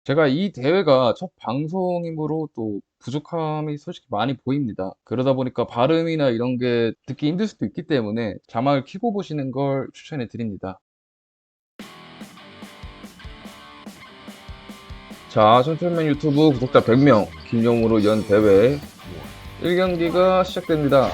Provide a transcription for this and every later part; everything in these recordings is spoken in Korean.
제가 이 대회가 첫 방송이므로 또 부족함이 솔직히 많이 보입니다. 그러다 보니까 발음이나 이런 게 듣기 힘들 수도 있기 때문에 자막을 켜고 보시는 걸 추천해 드립니다. 자, 천천맨 유튜브 구독자 100명 기념으로 연 대회 1경기가 시작됩니다.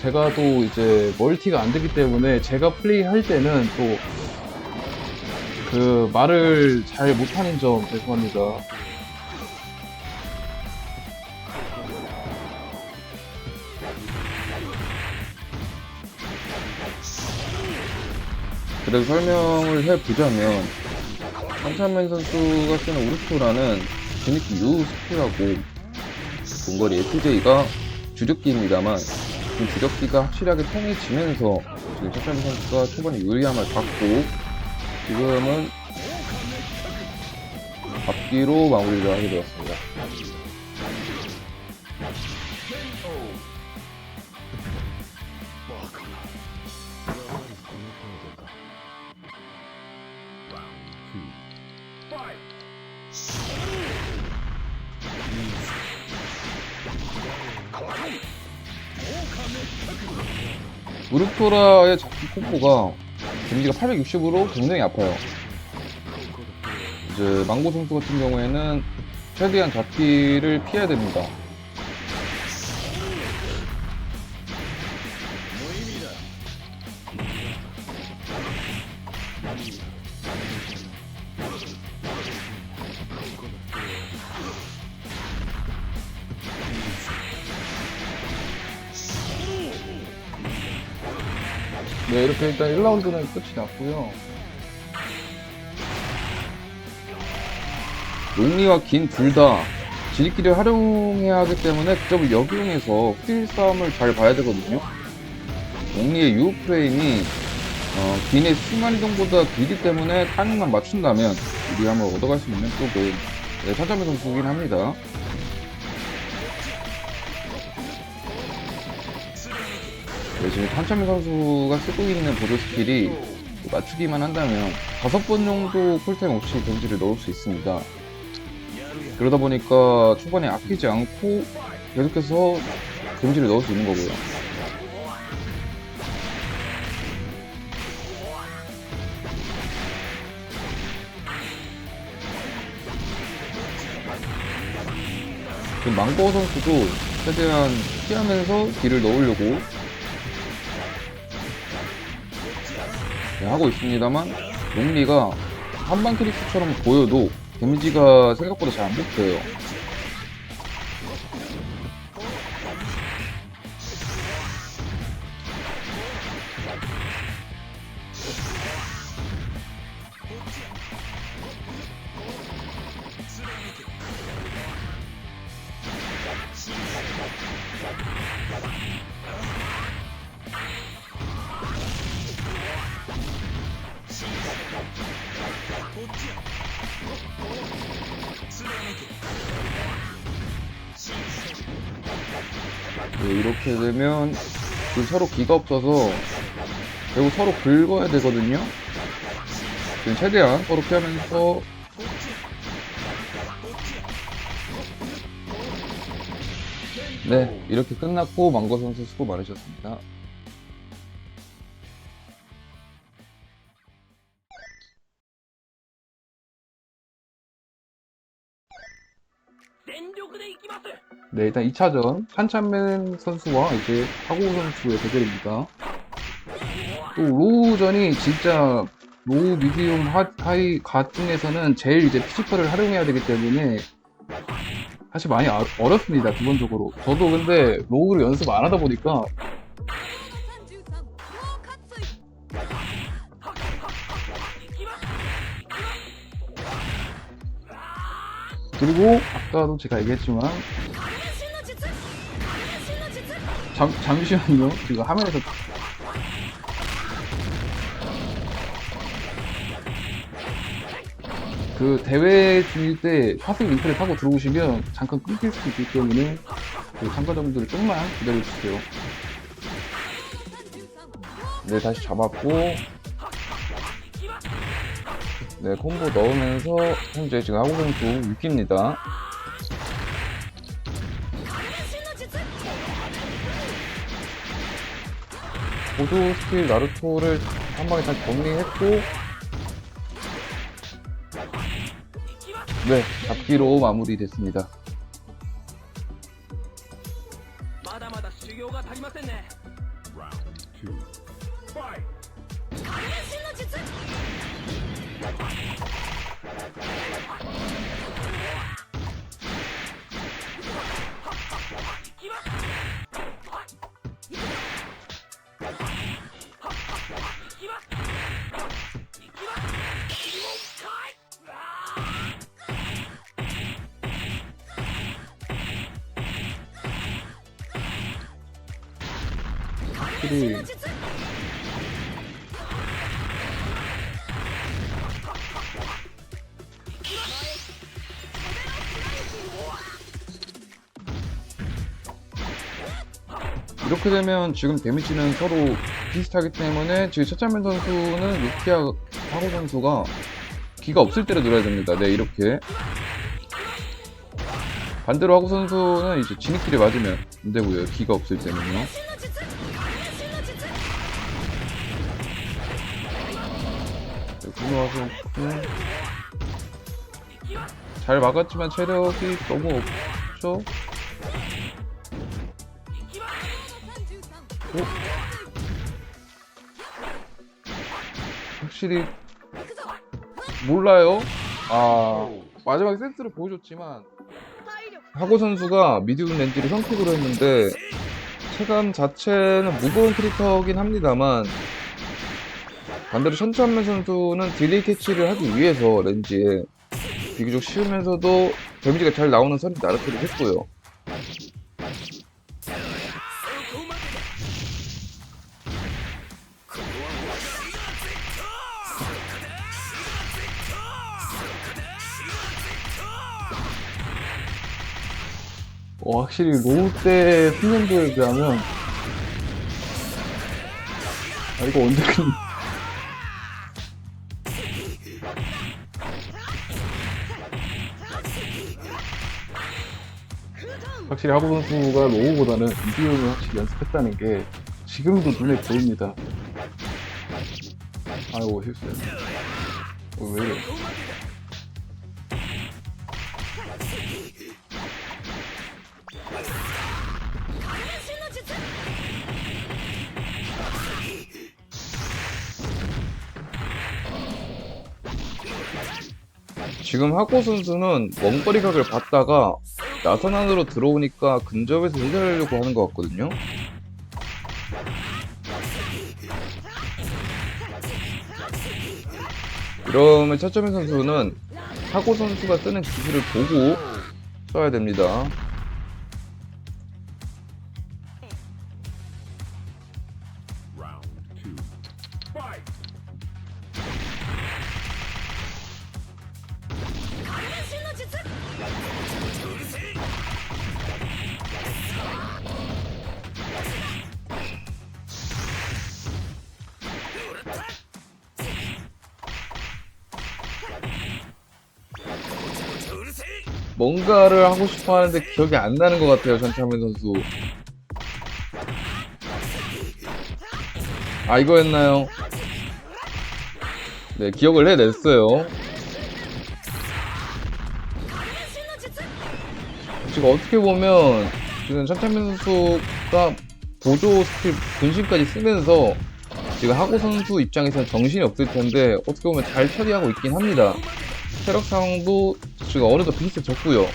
제가 또 이제 멀티가 안 되기 때문에 제가 플레이할 때는 또 그 말을 잘 못하는 점 죄송합니다. 그래서 설명을 해보자면 한찬맨 선수가 쓰는 우르토라는 제니키 U 스킬하고 원거리 FJ가 주력기입니다만 그 주력기가 확실하게 통해지면서 지금 한찬맨 선수가 초반에 유리함을 갖고 지금은 앞뒤로 마무리를 하게 되었습니다. 우르토라의 잡기 콤보가 데미지가 860으로 굉장히 아파요. 이제 망고 선수 같은 경우에는 최대한 잡기를 피해야 됩니다. 네, 이렇게 일단 1라운드는 끝이 났고요. 롱리와 긴 둘 다 지리끼를 활용해야 하기 때문에 그 점을 역이용해서 휠 싸움을 잘 봐야 되거든요. 롱리의 유효 프레임이 긴의 순간이동보다 길기 때문에 타이밍만 맞춘다면 유리함을 얻어갈 수 있는 쪽은 네, 천천히 선수긴 합니다. 네, 지금 한찬미 선수가 쓰고 있는 보조 스킬이 맞추기만 한다면 5번 정도 쿨타임 없이 데미지를 넣을 수 있습니다. 그러다 보니까 초반에 아끼지 않고 계속해서 데미지를 넣을 수 있는 거고요. 지금 망고 선수도 최대한 피하면서 딜을 넣으려고 하고 있습니다만 롱리가 한방 캐릭터처럼 보여도 데미지가 생각보다 잘 안 먹혀요. 네, 이렇게 되면 지금 서로 기가 없어서 결국 서로 긁어야 되거든요. 지금 최대한 서로 피하면서 네, 이렇게 끝났고 망고 선수 수고 많으셨습니다. 네, 일단 2차전 한찬맨 선수와 이제 하고 선수의 대결입니다. 또 로우전이 진짜 로우, 미디움, 하이 가등에서는 제일 이제 피지컬을 활용해야 되기 때문에 사실 많이 어렵습니다, 기본적으로. 저도 근데 로우를 연습 안 하다 보니까 그리고 아까도 제가 얘기했지만 잠시만요. 지금 화면에서 그 대회 중일 때 파생 링크를 타고 들어오시면 잠깐 끊길 수도 있기 때문에 그 참가자분들이 좀만 기다려주세요. 네, 다시 잡았고, 네, 콤보 넣으면서 현재 지금 하고 선수 6기입니다. 보조 스킬 나루토를 한 방에 다시 정리했고, 네, 잡기로 마무리됐습니다. 확실히 이렇게 되면 지금 데미지는 서로 비슷하기 때문에 지금 차차맨 선수는 루키아 하고 선수가 기가 없을 때를 노려야 됩니다. 네, 이렇게. 반대로 하고 선수는 이제 진입길에 맞으면 안 되고요. 기가 없을 때는요. 구노하고 잘 막았지만 체력이 너무 없죠? 오? 확실히 몰라요. 마지막에 센스를 보여줬지만 하고 선수가 미디움 렌즈를 선택으로 했는데 체감 자체는 무거운 캐릭터긴 합니다만 반대로 천천맨 선수는 딜레이 캐치를 하기 위해서 렌즈에 비교적 쉬우면서도 데미지가 잘 나오는 선이 나루토를 했고요. 확실히 로우 때 훈련도에 비하면 이거 언제 끝나? 확실히 하고 선수가 로우보다는 미디움을 확실히 연습했다는 게 지금도 눈에 보입니다. 아이고 실수했네. 왜 이래? 지금 하고 선수는 원거리 각을 봤다가 나선 안으로 들어오니까 근접에서 해결하려고 하는 것 같거든요. 이러면 차점인 선수는 하고 선수가 쓰는 기술을 보고 써야 됩니다. 뭔가를 하고 싶어 하는데 기억이 안 나는 것 같아요, 전차민 선수. 이거였나요? 네, 기억을 해냈어요. 지금 어떻게 보면 지금 전차민 선수가 보조 스킬 분신까지 쓰면서 지금 하고 선수 입장에서는 정신이 없을 텐데 어떻게 보면 잘 처리하고 있긴 합니다. 체력 상황도 지금 어느 정도 비슷해졌고요.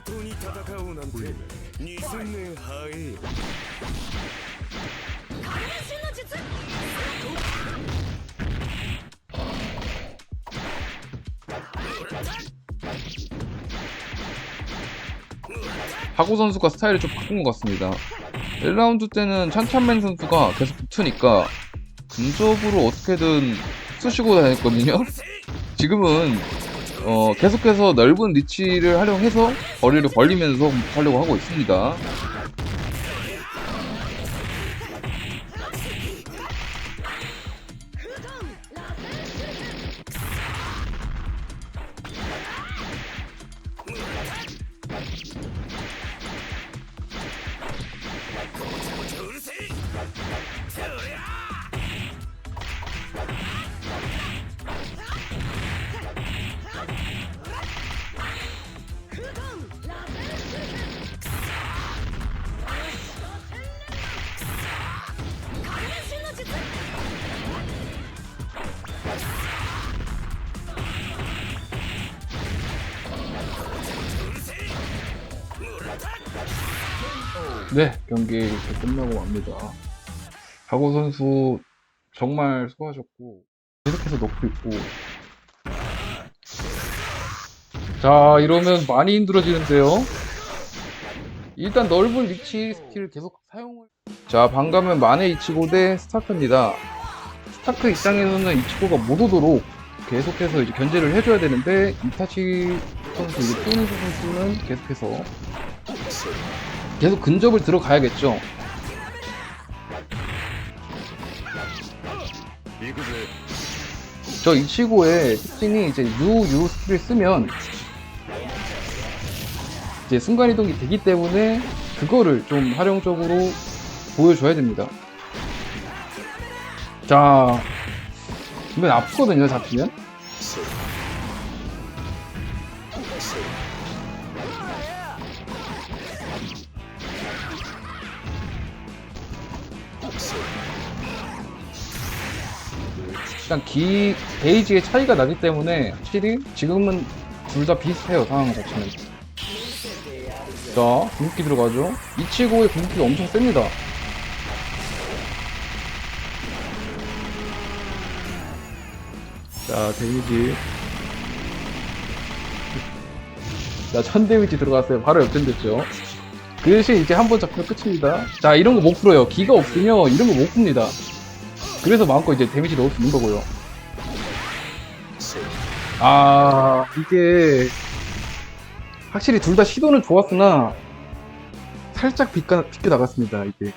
対等に戦おうなんて2000年早い。하고 선수가 스타일을 좀 바꾼 것 같습니다. 1라운드 때는 찬찬맨 선수가 계속 붙으니까 근접으로 어떻게든 쑤시고 다녔거든요. 지금은 계속해서 넓은 리치를 활용해서 거리를 벌리면서 공격하려고 하고 있습니다. 네, 경기 이렇게 끝나고 맙니다. 하고 선수 정말 수고하셨고 계속해서 넣고 있고, 자 이러면 많이 힘들어지는데요. 일단 넓은 리치 스킬을 계속 사용을. 자 방금은 마네 이치고 대 스타크입니다. 스타크 입장에서는 이치고가 못 오도록 계속해서 이제 견제를 해줘야 되는데, 이타치 선수, 이제 뚜니스 선수는 계속해서 계속 근접을 들어가야겠죠. 저 이치고의 특징이 이제 유 스킬을 쓰면 이제 순간이동이 되기 때문에 그거를 좀 활용적으로 보여줘야 됩니다. 자, 이건 아프거든요, 잡히면. 일단 게이지의 차이가 나기 때문에 확실히 지금은 둘 다 비슷해요, 상황 자체는. 자, 궁극기 들어가죠. 이치고의 궁극기가 엄청 셉니다. 자, 데미지. 자, 1000 데미지 들어갔어요. 바로 역전됐죠. 그 대신 이제 한 번 잡히면 끝입니다. 자, 이런 거 못 풀어요. 기가 없으면 이런 거 못 풉니다. 그래서 마음껏 이제 데미지 넣을 수 있는 거고요. 아, 이게 확실히 둘 다 시도는 좋았으나 살짝 비껴 나갔습니다, 이게.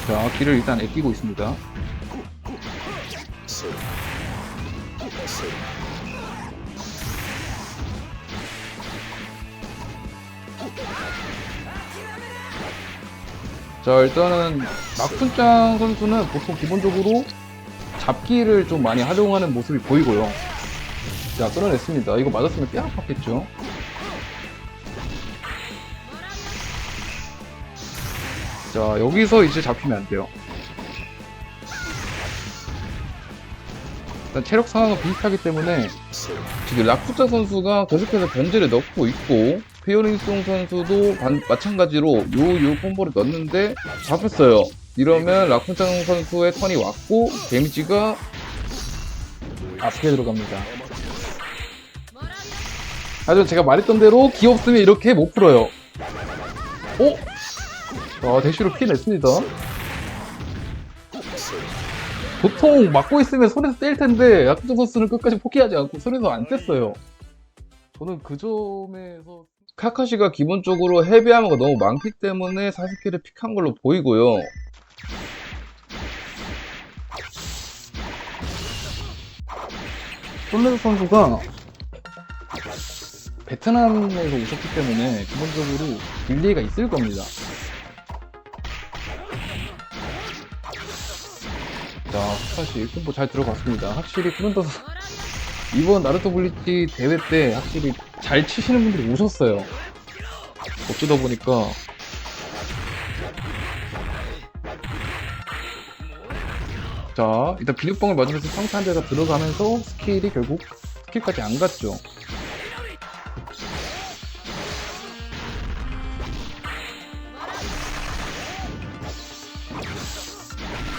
자, 기를 일단 아끼고 있습니다. 자, 일단은 막순짱 선수는 보통 기본적으로 잡기를 좀 많이 활용하는 모습이 보이고요. 자, 끌어냈습니다. 이거 맞았으면 뼈 아팠겠죠. 자, 여기서 이제 잡히면 안 돼요. 일단 체력 상황은 비슷하기 때문에 지금 라쿠짜 선수가 계속해서 견제를 넣고 있고, 페어링송 선수도 마찬가지로 요 콤보를 넣었는데 잡혔어요. 이러면 라쿠짜 선수의 턴이 왔고 데미지가 앞에 들어갑니다. 하지만 제가 말했던 대로 기 없으면 이렇게 못 풀어요. 대시로 피해냈습니다. 보통 막고 있으면 손에서 뗄 텐데 라쿠짜 선수는 끝까지 포기하지 않고 손에서 안 뗐어요. 저는 그 점에서 카카시가 기본적으로 헤비하머가 너무 많기 때문에 사스케를 픽한 걸로 보이고요. 솔레드 선수가 베트남에서 오셨기 때문에 기본적으로 딜레이가 있을 겁니다. 자, 카카시 1콤보 잘 들어갔습니다. 확실히 쿠른다 선수 이번 나루토 블리치 대회 때 확실히 잘 치시는 분들이 오셨어요. 어쩌다 보니까 자, 일단 비눗방울 맞으면서 평타 한 대가 들어가면서 스킬이 결국 스킬까지 안 갔죠.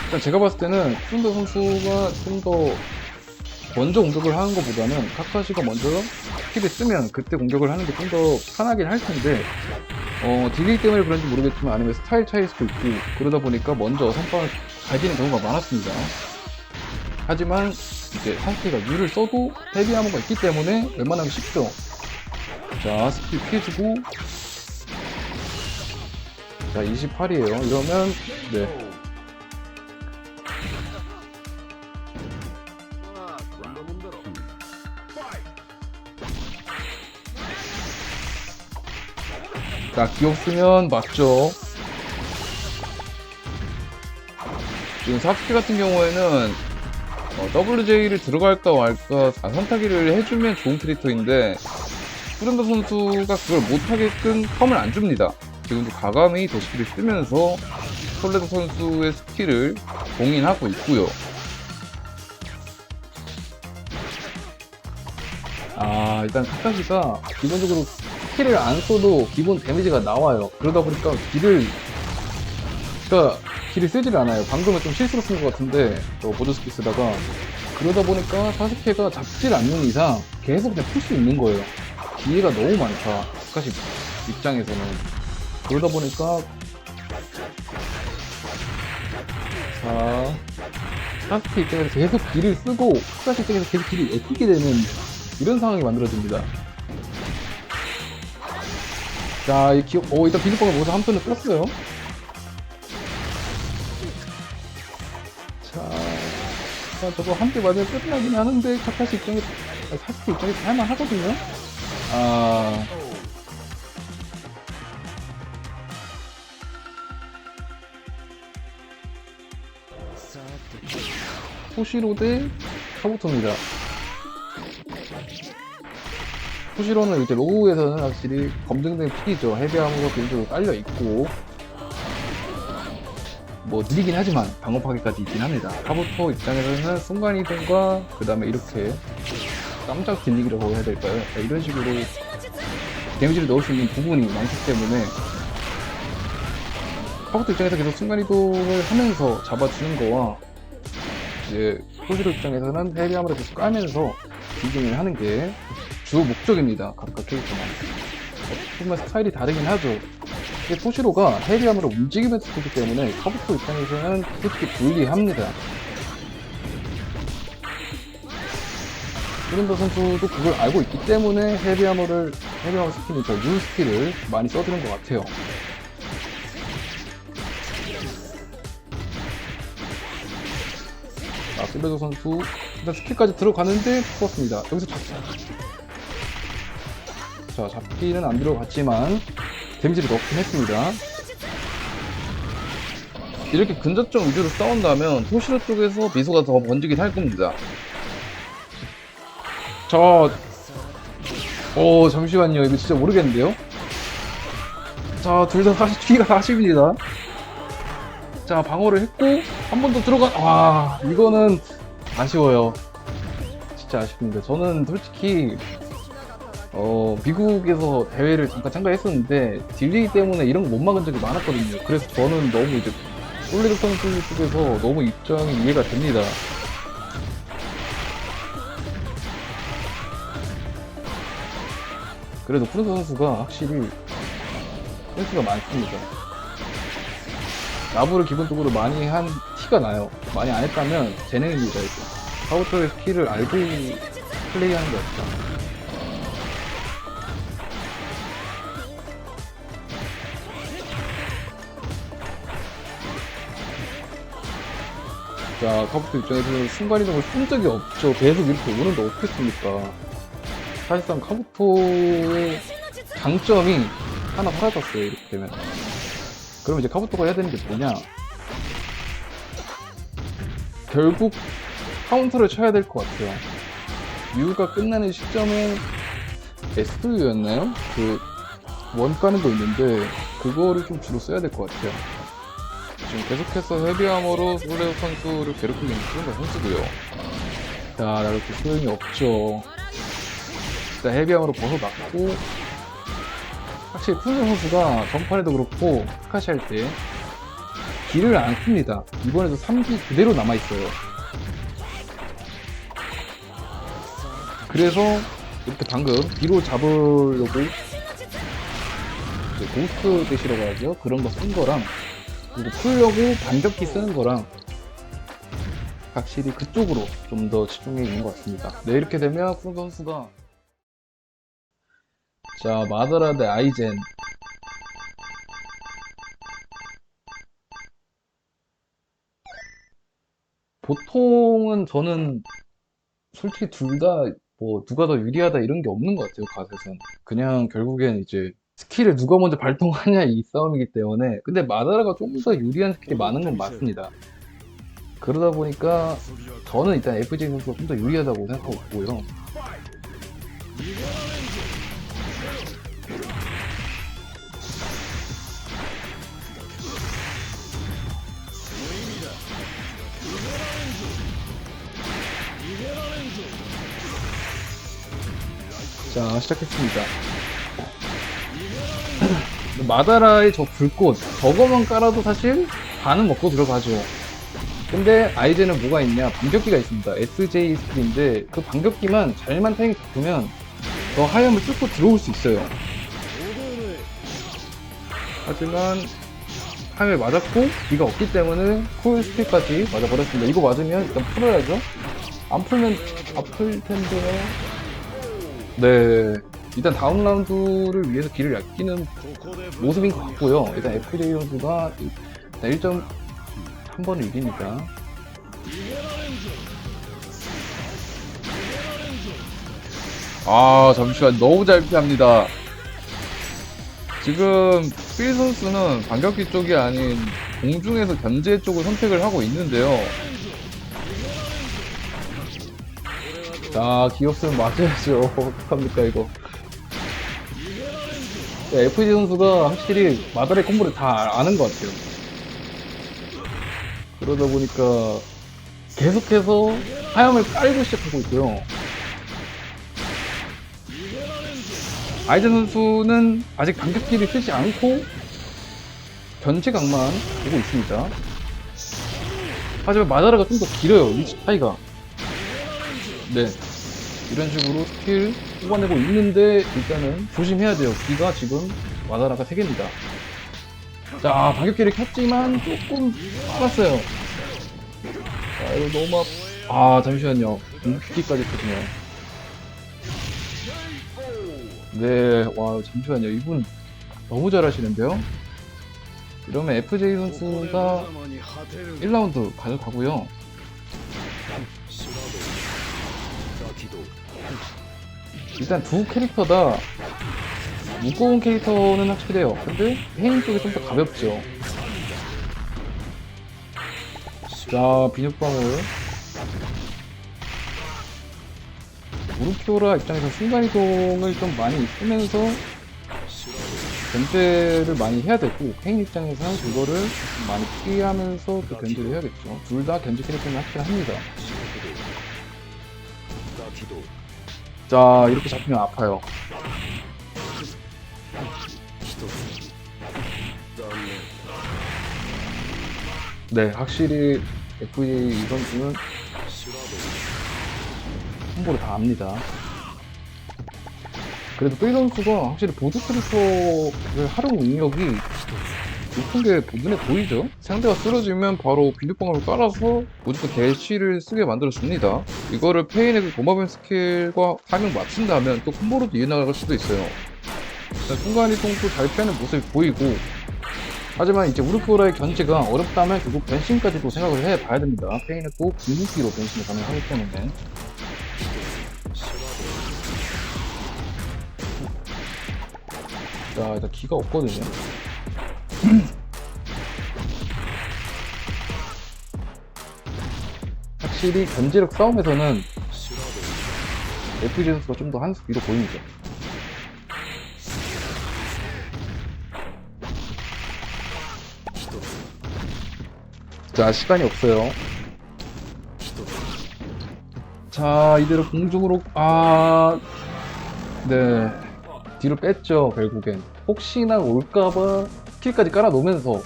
일단 제가 봤을 때는 푸른더 선수가 좀 더 먼저 공격을 하는 것보다는 카카시가 먼저 스킬을 쓰면 그때 공격을 하는 게 좀 더 편하긴 할 텐데 딜레이 때문에 그런지 모르겠지만 아니면 스타일 차이일 수도 있고 그러다 보니까 먼저 선빵을 가지는 경우가 많았습니다. 하지만 이제 사스케가 U를 써도 헤비 아머가 있기 때문에 웬만하면 쉽죠. 자, 스킬 피해주고 자, 28이에요. 이러면 네. 자, 기억 쓰면 맞죠. 지금 사스케 같은 경우에는 WJ를 들어갈까 말까 선택기를 해주면 좋은 캐릭터인데 푸른더 선수가 그걸 못하게끔 텀을 안 줍니다. 지금도 과감히 대시기를 쓰면서 톨레도 선수의 스킬을 봉인하고 있고요. 일단 카카시가 기본적으로 스킬을 안 써도 기본 데미지가 나와요. 그러다 보니까 길을 쓰질 않아요. 방금은 좀 실수로 쓴 것 같은데 보조 스킬 쓰다가 그러다 보니까 사스케가 잡질 않는 이상 계속 그냥 풀 수 있는 거예요. 기회가 너무 많다. 카카시 입장에서는. 그러다 보니까 자, 사스케 입장에서 계속 길을 쓰고 카카시 입장에서 계속 길을 애끼게 되는 이런 상황이 만들어집니다. 자, 이 기억, 일단 비눗방울 모두 한 편을 뺐어요. 자, 저거 한 대 맞으면 끝나긴 하는데, 카카시 입장에서, 사스케 입장에서 할만하거든요? 호시로 대 카부토입니다. 호시로는 이제 로우에서는 확실히 검증된 픽이죠. 헤비아머가 기본적으로 깔려있고 뭐 느리긴 하지만 방어파괴까지 있긴 합니다. 카부토 입장에서는 순간이동과 그 다음에 이렇게 깜짝 딜리기라고 해야 될까요? 이런 식으로 데미지를 넣을 수 있는 부분이 많기 때문에 카부토 입장에서 계속 순간이동을 하면서 잡아주는 거와 이제 호시로 입장에서는 헤비아머를 계속 까면서 딜링을 하는 게 주 목적입니다. 각각 캐릭터만. 어떻게 보면 스타일이 다르긴 하죠. 근데 토시로가 헤비함으로 움직이면서 쓰기 때문에 카부토 입장에서는 솔직히 불리합니다. 푸른더 선수도 그걸 알고 있기 때문에 헤비하머 스킬이 저 U 스킬을 많이 써주는 것 같아요. 자, 셀레도 선수 일단 스킬까지 들어가는데 죽었습니다. 여기서 자, 잡기는 안 들어갔지만 데미지를 넣긴 했습니다. 이렇게 근접점 위주로 싸운다면 토시로 쪽에서 미소가 더 번지긴 할 겁니다. 자, 잠시만요. 이거 진짜 모르겠는데요? 자, 둘 다 키가 40입니다. 자, 방어를 했고 한 번 더 들어가. 이거는 아쉬워요. 진짜 아쉽습니다. 저는 솔직히 미국에서 대회를 잠깐 참가했었는데 딜레이 때문에 이런 거 못 막은 적이 많았거든요. 그래서 저는 너무 이제 톨레도 선수 쪽에서 너무 입장이 이해가 됩니다. 그래도 푸른더 선수가 확실히 센스가 많습니다. 라브를 기본적으로 많이 한 티가 나요. 많이 안 했다면 재능입니다. 카부토의 스킬을 알고 플레이하는 게 없죠. 자, 카부토 입장에서는 순간이동을 쓴 적이 없죠. 계속 이렇게 오는데 어떻게 씁니까? 사실상 카부토의 장점이 하나 사라졌어요. 이렇게 되면. 그럼 이제 카부토가 해야 되는 게 뭐냐? 결국 카운터를 쳐야 될 것 같아요. U가 끝나는 시점에 S2U였나요? 원 까는 거 있는데 그거를 좀 주로 써야 될 것 같아요. 지금 계속해서 헤비아머로 솔레오 선수를 괴롭히고 있는 푸른다 선수고요. 자, 나루토 소용이 없죠. 일단 헤비아머로 벗어났고, 확실히 푸른다 선수가 전판에도 그렇고 스카시 할 때 기를 안 씁니다. 이번에도 3기 그대로 남아있어요. 그래서 이렇게 방금 뒤로 잡으려고 고스트 대시라고 하죠. 그런 거 쓴 거랑 그리고 풀려고 반격기 쓰는 거랑 확실히 그쪽으로 좀 더 집중해 있는 것 같습니다. 네, 이렇게 되면 푸른 선수가 자, 마더라 대 아이젠. 보통은 저는 솔직히 둘 다 뭐 누가 더 유리하다 이런 게 없는 것 같아요, 갓에선. 그냥 결국엔 이제 스킬을 누가 먼저 발동하냐 이 싸움이기 때문에. 근데 마다라가 좀 더 유리한 스킬이 많은 건 맞습니다. 그러다 보니까 저는 일단 FJ 선수가 좀 더 유리하다고 생각하고 있고요. 자, 시작했습니다. 마다라의 저 불꽃, 저거만 깔아도 사실 반은 먹고 들어가죠. 근데 아이젠은 뭐가 있냐? 반격기가 있습니다. SJ 스킬인데 그 반격기만 잘만 타이밍 잡으면 저 하염을 뚫고 들어올 수 있어요. 하지만 하염에 맞았고 기가 없기 때문에 쿨 스킬까지 맞아버렸습니다. 이거 맞으면 일단 풀어야죠. 안 풀면 아플 텐데요. 네, 일단 다음 라운드를 위해서 기를 아끼는 모습인 것 같고요. 일단 FJ 선수가 일단 1번을 이깁니다. 아, 잠시만, 너무 잘 피합니다. 지금 필 선수는 반격기 쪽이 아닌 공중에서 견제 쪽을 선택을 하고 있는데요. 자, 기 없으면 맞아야죠. 어떡합니까, 이거. FG 선수가 확실히 마다레 콤보를 다 아는 것 같아요. 그러다 보니까 계속해서 하염을 깔고 시작하고 있고요. 아이젠 선수는 아직 반격기를 쓰지 않고 견제각만 보고 있습니다. 하지만 마다라가 좀 더 길어요, 위치 차이가. 네, 이런 식으로 스킬 뽑아내고 있는데 일단은 조심해야 돼요. 기가 지금 마다라가 3개입니다. 자, 반격기를 켰지만 조금 빨았어요. 자, 이거 너무 잠시만요. 공격기까지 켰네요. 네, 와, 잠시만요. 이분 너무 잘하시는데요? 이러면 FJ 선수가 1라운드 가져가고요. 일단 두 캐릭터 다 무거운 캐릭터는 확실해요. 근데 헤인 쪽이 좀 더 가볍죠. 자, 비눗방울. 우르키오라 입장에서 순간이동을 좀 많이 쓰면서 견제를 많이 해야 되고, 헤인 입장에서는 그거를 많이 피하면서 그 견제를 해야겠죠. 둘 다 견제 캐릭터는 확실히 합니다. 자, 이렇게 잡히면 아파요. 네, 확실히 FJ 이 선수는 콤보를 다 압니다. 그래도 삐 선수가 확실히 보드 트리터를 활용 능력이 높은 게 눈에 보이죠? 상대가 쓰러지면 바로 비눗방울을 깔아서 무조건 대시를 쓰게 만들어줍니다. 이거를 페인의 그 도마뱀 스킬과 타이밍 맞춘다면 또 콤보로도 이어나갈 수도 있어요. 일단 순간이동도 잘 피하는 모습이 보이고, 하지만 이제 우르프라의 견제가 어렵다면 결국 변신까지도 생각을 해봐야 됩니다. 페인은 또 궁극기로 변신이 가능하기 때문에. 자, 일단 기가 없거든요. 확실히 견제력 싸움에서는 FG 선수가 좀 더 한 수 위로 보입니다. 자, 시간이 없어요. 자, 이대로 공중으로, 네. 뒤로 뺐죠, 결국엔. 혹시나 올까봐 스킬까지 깔아놓으면서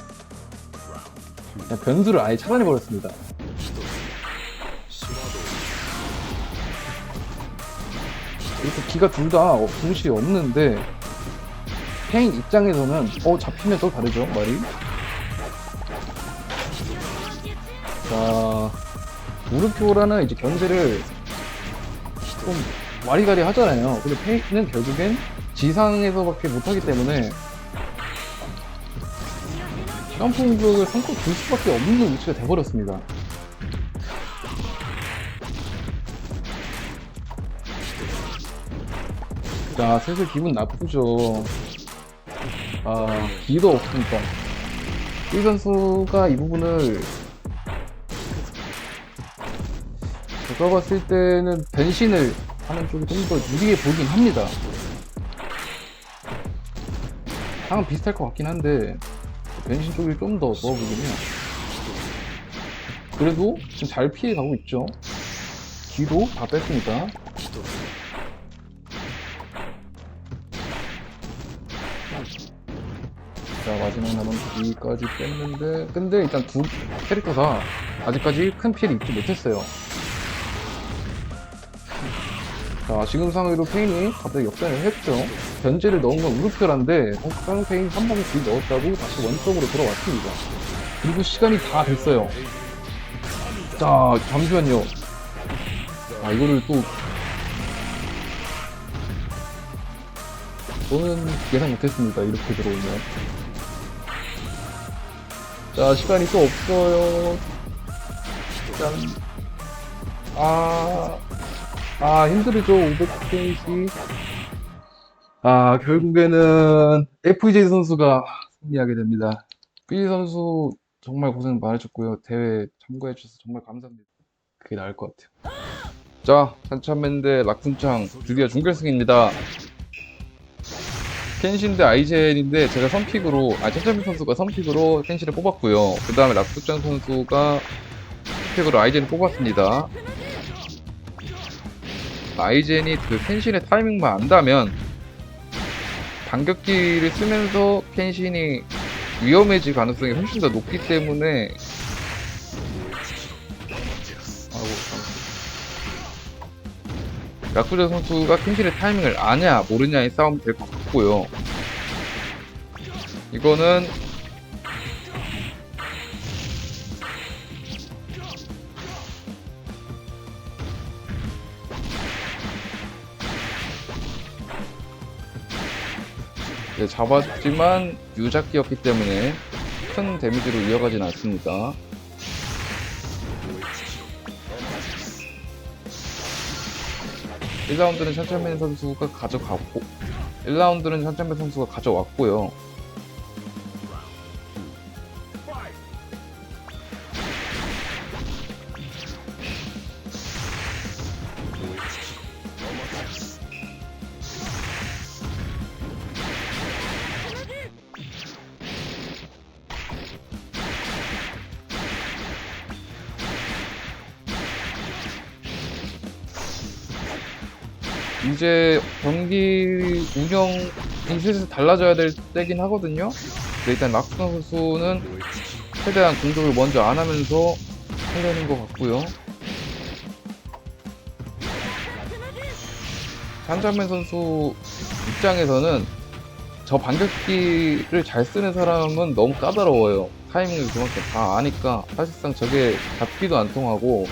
그냥 변수를 아예 차단해버렸습니다. 이렇게 기가 둘 다 동시에 없는데, 페인 입장에서는, 잡히면 또 다르죠, 말이. 자, 무르표라는 이제 견제를 좀 와리가리 하잖아요. 근데 페이는 결국엔 지상에서밖에 못하기 때문에 점프 공격을 성껏 줄 수밖에 없는 위치가 돼버렸습니다. 자, 슬슬 기분 나쁘죠. 기도 없으니까. 이 선수가 이 부분을 제가 봤을 때는 변신을 하는 쪽이 좀 더 유리해 보이긴 합니다. 상은 비슷할 것 같긴 한데 변신 쪽이 좀 더 좋아 보이긴 해요. 그래도 지금 잘 피해 가고 있죠. 기도 다 뺐으니까. 자, 마지막 남은 기까지 뺐는데, 근데 일단 두 캐릭터 다 아직까지 큰 피해를 입지 못했어요. 자, 지금 상황으로 페인이 갑자기 역전을 했죠. 견제를 넣은 건 우르표란데 쌍페인 한 번에 딜 넣었다고 다시 원점으로 돌아왔습니다. 그리고 시간이 다 됐어요. 자, 잠시만요. 이거를 또 저는 예상 못했습니다. 이렇게 들어오면. 자, 시간이 또 없어요. 짠. 힘들죠. 500페이지. 결국에는 FJ 선수가 승리하게 됩니다. FJ 선수 정말 고생 많으셨고요. 대회 참가해주셔서 정말 감사합니다. 그게 나을 것 같아요. 자, 한참맨 대 락쿤창 드디어 준결승입니다. 켄신 대 아이젠인데 제가 선픽으로, 천찬민 선수가 선픽으로 켄신을 뽑았고요. 그 다음에 락쿤창 선수가 선픽으로 아이젠을 뽑았습니다. 아이젠이 그 켄신의 타이밍만 안다면 반격기를 쓰면서 켄신이 위험해질 가능성이 훨씬 더 높기 때문에 야쿠자 선수가 켄신의 타이밍을 아냐 모르냐의 싸움이 될 것 같고요. 이거는 잡았지만 유잡기였기 때문에 큰 데미지로 이어가진 않습니다. (1라운드는) 천찬맨 선수가 가져갔고 1라운드는 천찬맨 선수가 가져왔고요. 이제 경기 운영이 슬슬 달라져야 될 때긴 하거든요. 근데 일단 락스 선수는 최대한 공격을 먼저 안 하면서 하려는 것 같고요. 한찬맨 선수 입장에서는 저 반격기를 잘 쓰는 사람은 너무 까다로워요. 타이밍을 그만큼 다 아니까 사실상 저게 잡기도 안 통하고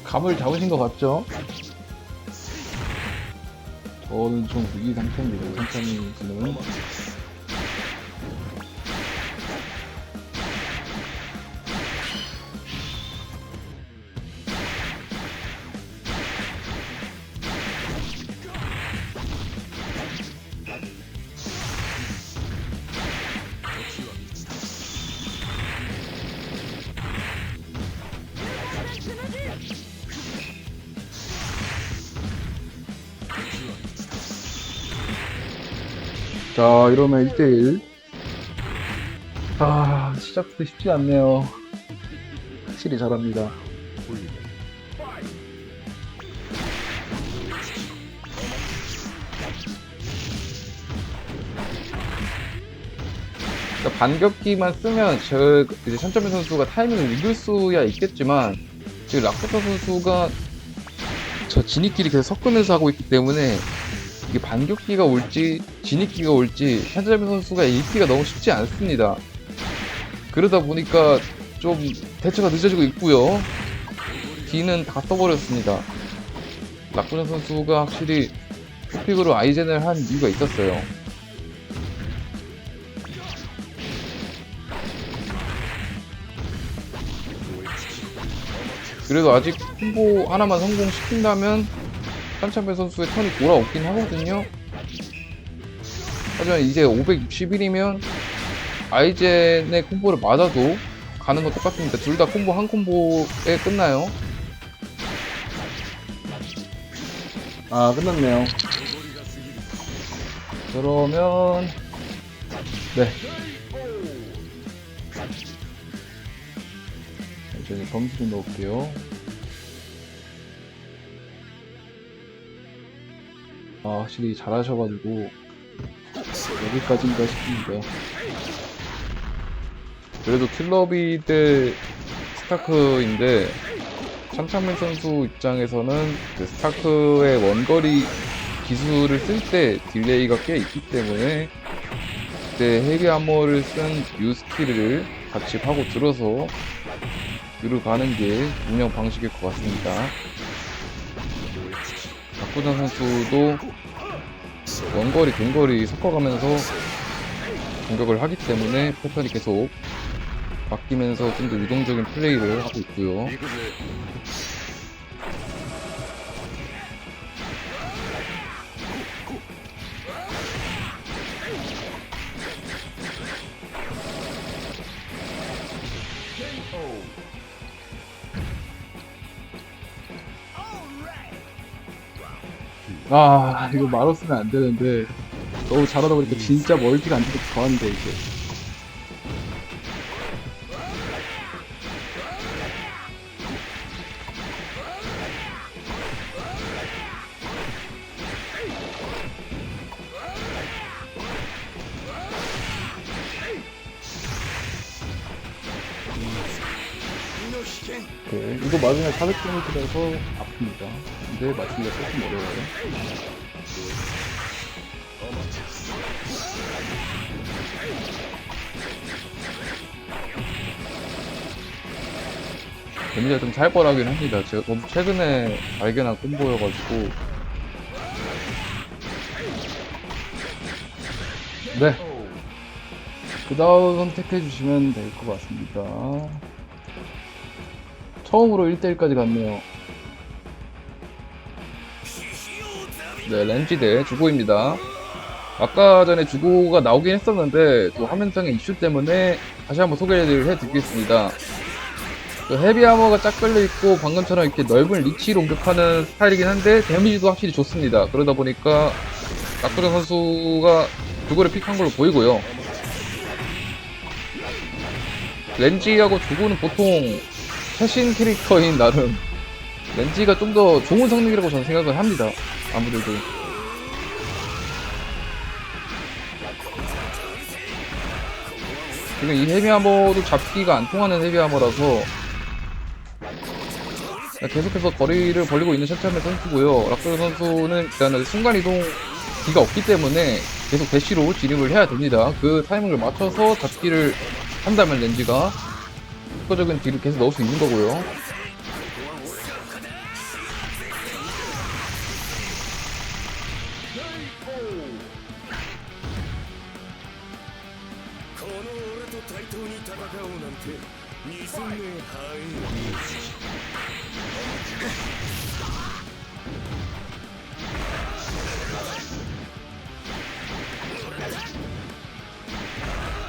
감을 잡으신 것 같죠? 저는 좀 위기 상태입니다. 천천히 지금. 자, 이러면 1대1. 아, 시작부터 쉽지 않네요. 확실히 잘합니다. 그러니까 반격기만 쓰면 이제 천점현 선수가 타이밍을 읽을 수야 있겠지만 지금 락부터 선수가 저 진입기를 계속 섞으면서 하고 있기 때문에 이게 반격기가 올지 진입기가 올지 천점현 선수가 읽기가 너무 쉽지 않습니다. 그러다 보니까 좀 대처가 늦어지고 있고요. D는 다 써버렸습니다. 락부터 선수가 확실히 토픽으로 아이젠을 한 이유가 있었어요. 그래도 아직 콤보 하나만 성공시킨다면 한참배 선수의 턴이 돌아오긴 하거든요. 하지만 이제 561이면 아이젠의 콤보를 맞아도 가는 건 똑같습니다. 둘 다 콤보 한 콤보에 끝나요. 아, 끝났네요. 그러면 네, 이제 점수 좀 넣을게요. 아, 확실히 잘하셔가지고 여기까지인가 싶습니다. 그래도 킬러비 대 스타크인데 천창민 선수 입장에서는 그 스타크의 원거리 기술을 쓸 때 딜레이가 꽤 있기 때문에 그때 헤비 아머를 쓴 U 스킬을 같이 하고 들어서 들어가는 게 운영 방식일 것 같습니다. 박구장 선수도 원거리, 근거리 섞어가면서 공격을 하기 때문에 패턴이 계속 바뀌면서 좀 더 유동적인 플레이를 하고 있고요. 아, 이거 말없으면 안 되는데 너무 잘하다 보니까 진짜 멀티가 안 돼서 더한데 이제. 네, 이거 맞으면 400km라서 아픕니다. 근데 맞추기가 조금 어려워요. 데미지가 좀 살벌하긴 합니다. 제가 너무 최근에 발견한 콤보여가지고. 네, 그 다음 선택해주시면 될 것 같습니다. 처음으로 1대1까지 갔네요. 네, 렌지 대 주고입니다. 아까 전에 주고가 나오긴 했었는데 또 화면상의 이슈 때문에 다시 한번 소개를 해드리겠습니다. 헤비 아머가 쫙 깔려있고 방금처럼 이렇게 넓은 리치로 공격하는 스타일이긴 한데 데미지도 확실히 좋습니다. 그러다 보니까 낙도전 선수가 주고를 픽한 걸로 보이고요. 렌지하고 주고는 보통 최신 캐릭터인 나름 렌지가 좀 더 좋은 성능이라고 저는 생각을 합니다. 아무래도 지금 이 헤비아머도 잡기가 안 통하는 헤비아머라서 계속해서 거리를 벌리고 있는 샤차메 선수고요. 락스 선수는 일단은 순간이동 기가 없기 때문에 계속 대시로 진입을 해야 됩니다. 그 타이밍을 맞춰서 잡기를 한다면 렌지가 효과적인 딜을 계속 넣을 수 있는 거고요.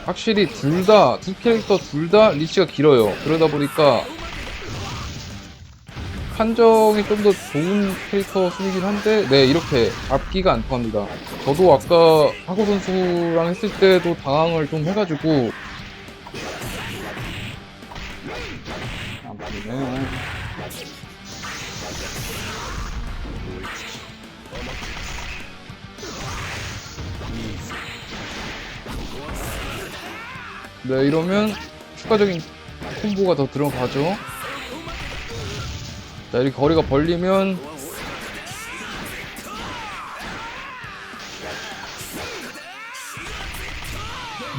확실히 두 캐릭터 둘 다 리치가 길어요. 그러다 보니까 판정이 좀 더 좋은 캐릭터 순이긴 한데, 네, 이렇게 앞기가 안 통합니다. 저도 아까 하고 선수랑 했을 때도 당황을 좀 해가지고, 안 풀리네. 네, 이러면 추가적인 콤보가 더 들어가죠. 자, 이렇게 거리가 벌리면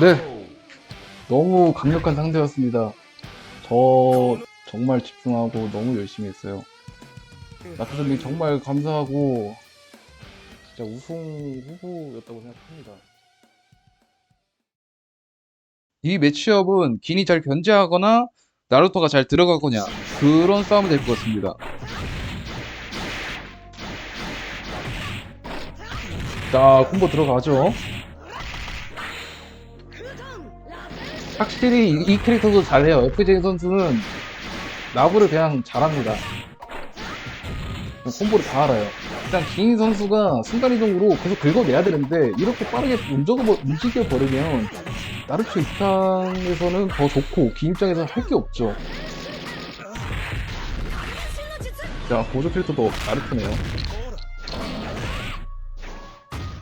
네, 너무 강력한 상대였습니다. 저 정말 집중하고 너무 열심히 했어요. 나타선님 정말 감사하고 진짜 우승 후보였다고 생각합니다. 이 매치업은 긴이 잘 견제하거나 나루토가 잘 들어가거나 그런 싸움이 될 것 같습니다. 자, 콤보 들어가죠. 확실히 이 캐릭터도 잘해요. FJ 선수는 나부를 그냥 잘합니다. 콤보를 다 알아요. 일단 기인 선수가 순간이동으로 계속 긁어내야 되는데 이렇게 빠르게 움직여버리면 나루토 입장에서는 더 좋고 기 입장에서는 할 게 없죠. 자, 보조 캐릭터도 나루토네요.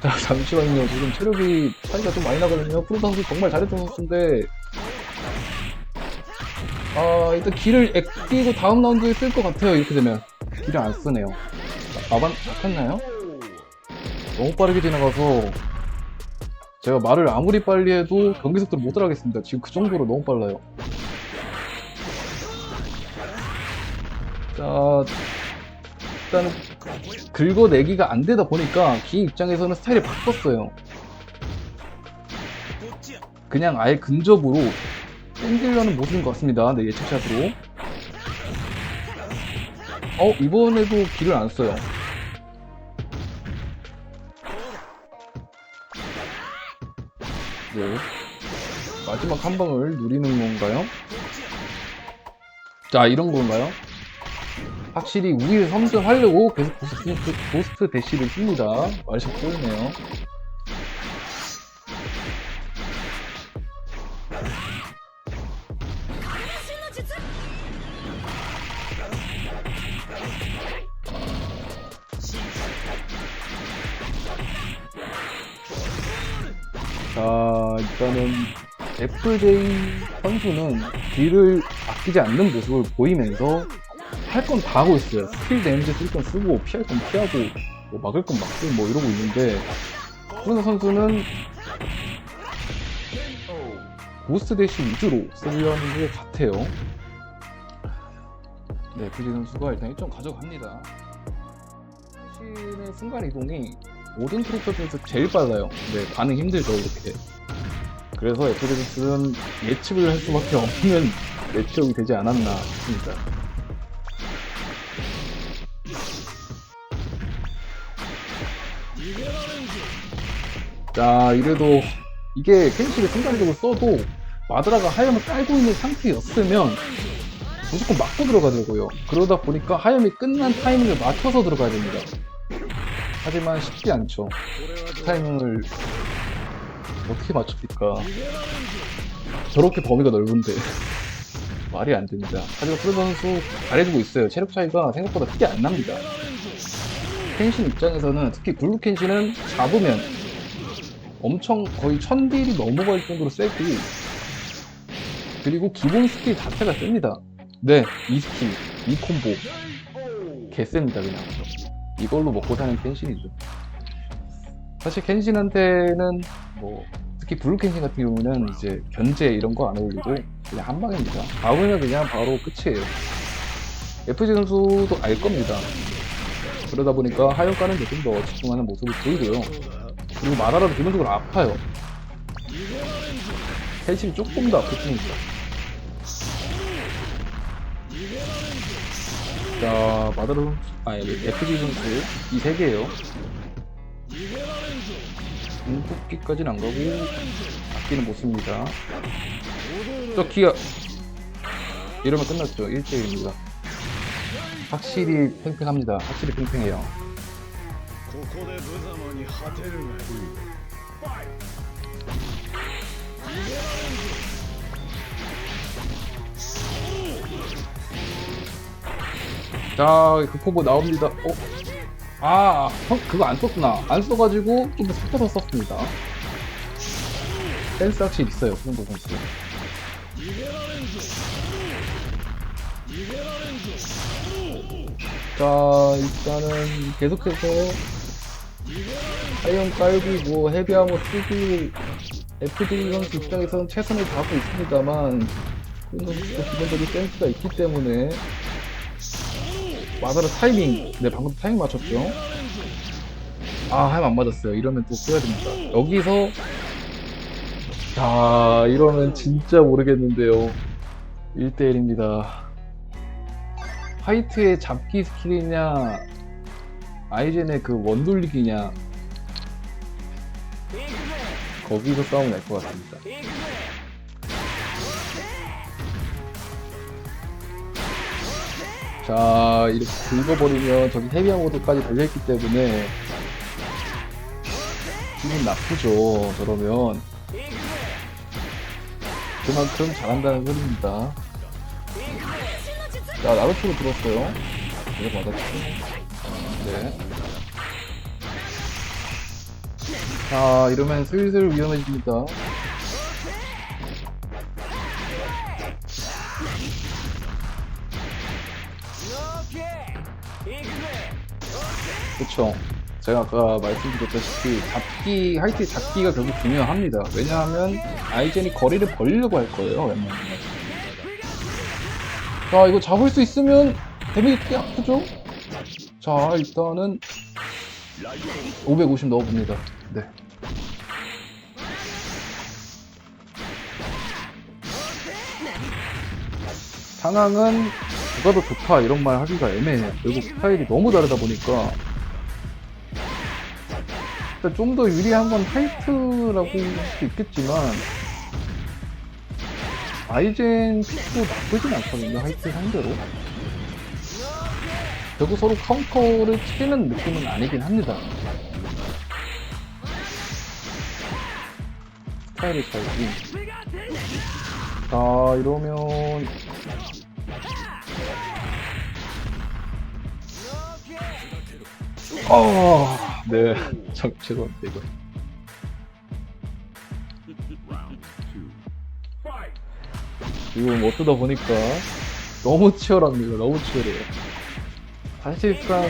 자, 잠시만요. 지금 체력이 차이가 좀 많이 나거든요. 프로 선수 정말 잘했던 선수인데 일단 기를 아끼고 다음 라운드에 쓸 것 같아요. 이렇게 되면 기를 안 쓰네요. 마반 잡혔나요? 너무 빠르게 지나가서 제가 말을 아무리 빨리 해도 경기 속도를 못 따라가겠습니다. 지금 그 정도로 너무 빨라요. 자, 일단은 긁어내기가 안 되다 보니까 기 입장에서는 스타일을 바꿨어요. 그냥 아예 근접으로 땡기려는 모습인 것 같습니다. 네, 예측샷으로. 이번에도 기를 안 써요. 네. 마지막 한 방을 누리는 건가요? 자, 이런 건가요? 확실히 우위를 선점하려고 계속 고스트 대시를 씁니다. 말씩 보이네요. 자, 일단은 FJ 선수는 딜을 아끼지 않는 모습을 보이면서 할 건 다 하고 있어요. 스킬 데미지 쓸 건 쓰고 피할 건 피하고 뭐 막을 건 막고 뭐 이러고 있는데 프로사 선수는 고스트 대시 위주로 쓰려는 것 같아요. 네, FJ 선수가 일단 1점 가져갑니다. 신의 순간이동이 모든 캐릭터 중에서 제일 빨라요. 네, 반응 힘들죠, 이렇게. 그래서 FJ 선수는 예측을 할 수밖에 없는 매치업이 되지 않았나 싶습니다. 자, 이래도 이게 켄시를 순간이동을 써도 마드라가 하염을 깔고 있는 상태였으면 무조건 맞고 들어가더라고요. 그러다 보니까 하염이 끝난 타이밍을 맞춰서 들어가야 됩니다. 하지만 쉽지 않죠. 타이밍을 어떻게 맞춥니까? 저렇게 범위가 넓은데 말이 안 됩니다. 하지만 프로 선수 잘해주고 있어요. 체력 차이가 생각보다 크게 안 납니다. 켄신 입장에서는 특히 블루 켄신은 잡으면 엄청 거의 1000딜이 넘어갈 정도로 세고 그리고 기본 스킬 자체가 셉니다. 네, 이 스킬, 이 콤보 개셉니다 그냥. 이걸로 먹고 사는 켄신이죠. 사실 켄신한테는 뭐 특히 블루 켄신 같은 경우는 이제 견제 이런 거 안 어울리고 그냥 한 방입니다. 잡으면 그냥 바로 끝이에요. FG 선수도 알 겁니다. 그러다 보니까 하염 까는 데 좀 더 집중하는 모습을 보이고요. 그리고 마다라도 기본적으로 아파요. 켄신이 조금 더 아플 뿐입니다. 자, 마다라 선수, FG 선수 이 3개예요. 궁극기까지는 안 가고 아끼는 못 씁니다. 저 기아 이러면 끝났죠. 1대1입니다. 확실히 팽팽합니다. 확실히 팽팽해요. ここで無様に果てるがいい 자, 급포보 나옵니다. 그거 안 썼구나. 안 써가지고 좀 더 섞어서 썼습니다. 센스 확실히 있어요, 후보 선수. 자, 일단은 계속해서 하이언 깔고 뭐 헤비아머 쓰고 FD 선수 입장에서는 최선을 다하고 있습니다만 후보 선수도 기본적인 센스가 있기 때문에 마다라 타이밍, 네 방금 타이밍 맞췄죠. 하면 안 맞았어요. 이러면 또 써야 됩니다. 여기서 자, 이러면 진짜 모르겠는데요. 1대1입니다. 화이트의 잡기 스킬이냐 아이젠의 그 원돌리기냐, 거기서 싸움이 날 것 같습니다. 자, 이렇게 긁어버리면 저기 헤비한 모드까지 달려있기 때문에 기분 나쁘죠. 저러면 그만큼 잘한다는 소리입니다. 자, 나루토로 들었어요. 이거 맞았죠? 네. 자, 이러면 슬슬 위험해집니다. 그쵸. 제가 아까 말씀드렸다시피 하이트의 잡기가 결국 중요합니다. 왜냐하면 아이젠이 거리를 벌리려고 할 거예요. 웬만하면. 자, 이거 잡을 수 있으면 데미지 꽤 아프죠? 자, 일단은 550 넣어봅니다. 네. 상황은 누가 더 좋다 이런 말 하기가 애매해요. 결국 스타일이 너무 다르다 보니까 좀 더 유리한 건 하이트라고 할 수 있겠지만 아이젠 픽도 나쁘진 않거든요. 하이트 상대로. 결국 서로 카운터를 치는 느낌은 아니긴 합니다. 스타일의 차이지. 자, 이러면 네. 죄송합니다, 이거. 지금 어쩌다 보니까 너무 치열합니다. 너무 치열해요. 사실상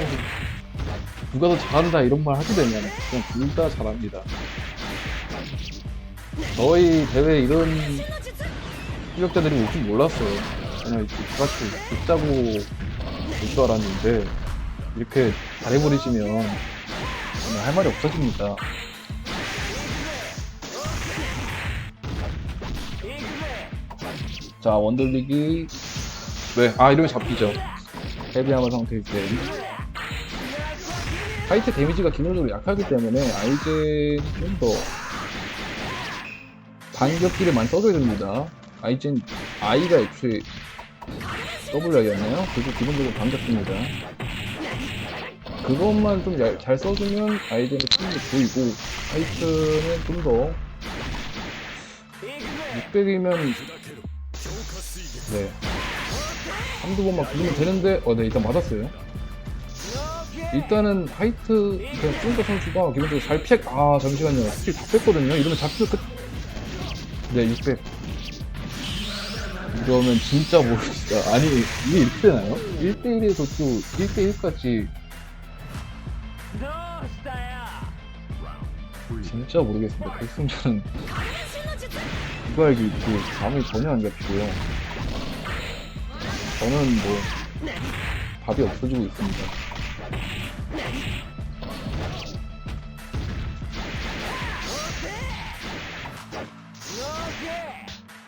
누가 더 잘한다 이런 말 하게 되면 그냥 둘 다 잘합니다. 저희 대회 이런 실력자들이 올 줄 몰랐어요. 그냥 이렇게 같이 붙자고 올 줄 알았는데 이렇게 잘해버리시면 정말 할 말이 없어집니다. 자, 원돌리기. 네, 이러면 잡히죠. 헤비하머 상태일 때. 하이트 데미지가 기본적으로 약하기 때문에 아이젠이 좀 더 반격기를 많이 써줘야 됩니다. 아이젠, I가 애초에 WI였나요? 그리고 기본적으로 반격기입니다. 그것만 좀 잘 써주면 아이젠이 좀 더 보이고, 하이트는 좀 더 600이면 네, 한두 번만 굴리면 되는데 네, 일단 맞았어요. 일단은 하이트 쭝가 선수가 기본적으로 잘 피해. 잠시만요, 스킬 다 뺐거든요. 이러면 잡히면 끝. 네, 600. 이러면 진짜 모르겠다. 아니, 이게 이렇게 되나요? 1대1에서 또 1대1까지. 진짜 모르겠습니다. 결승전은 누가 알기 있고 감이 전혀 안 잡히고요. 저는 뭐 답이 없어지고 있습니다.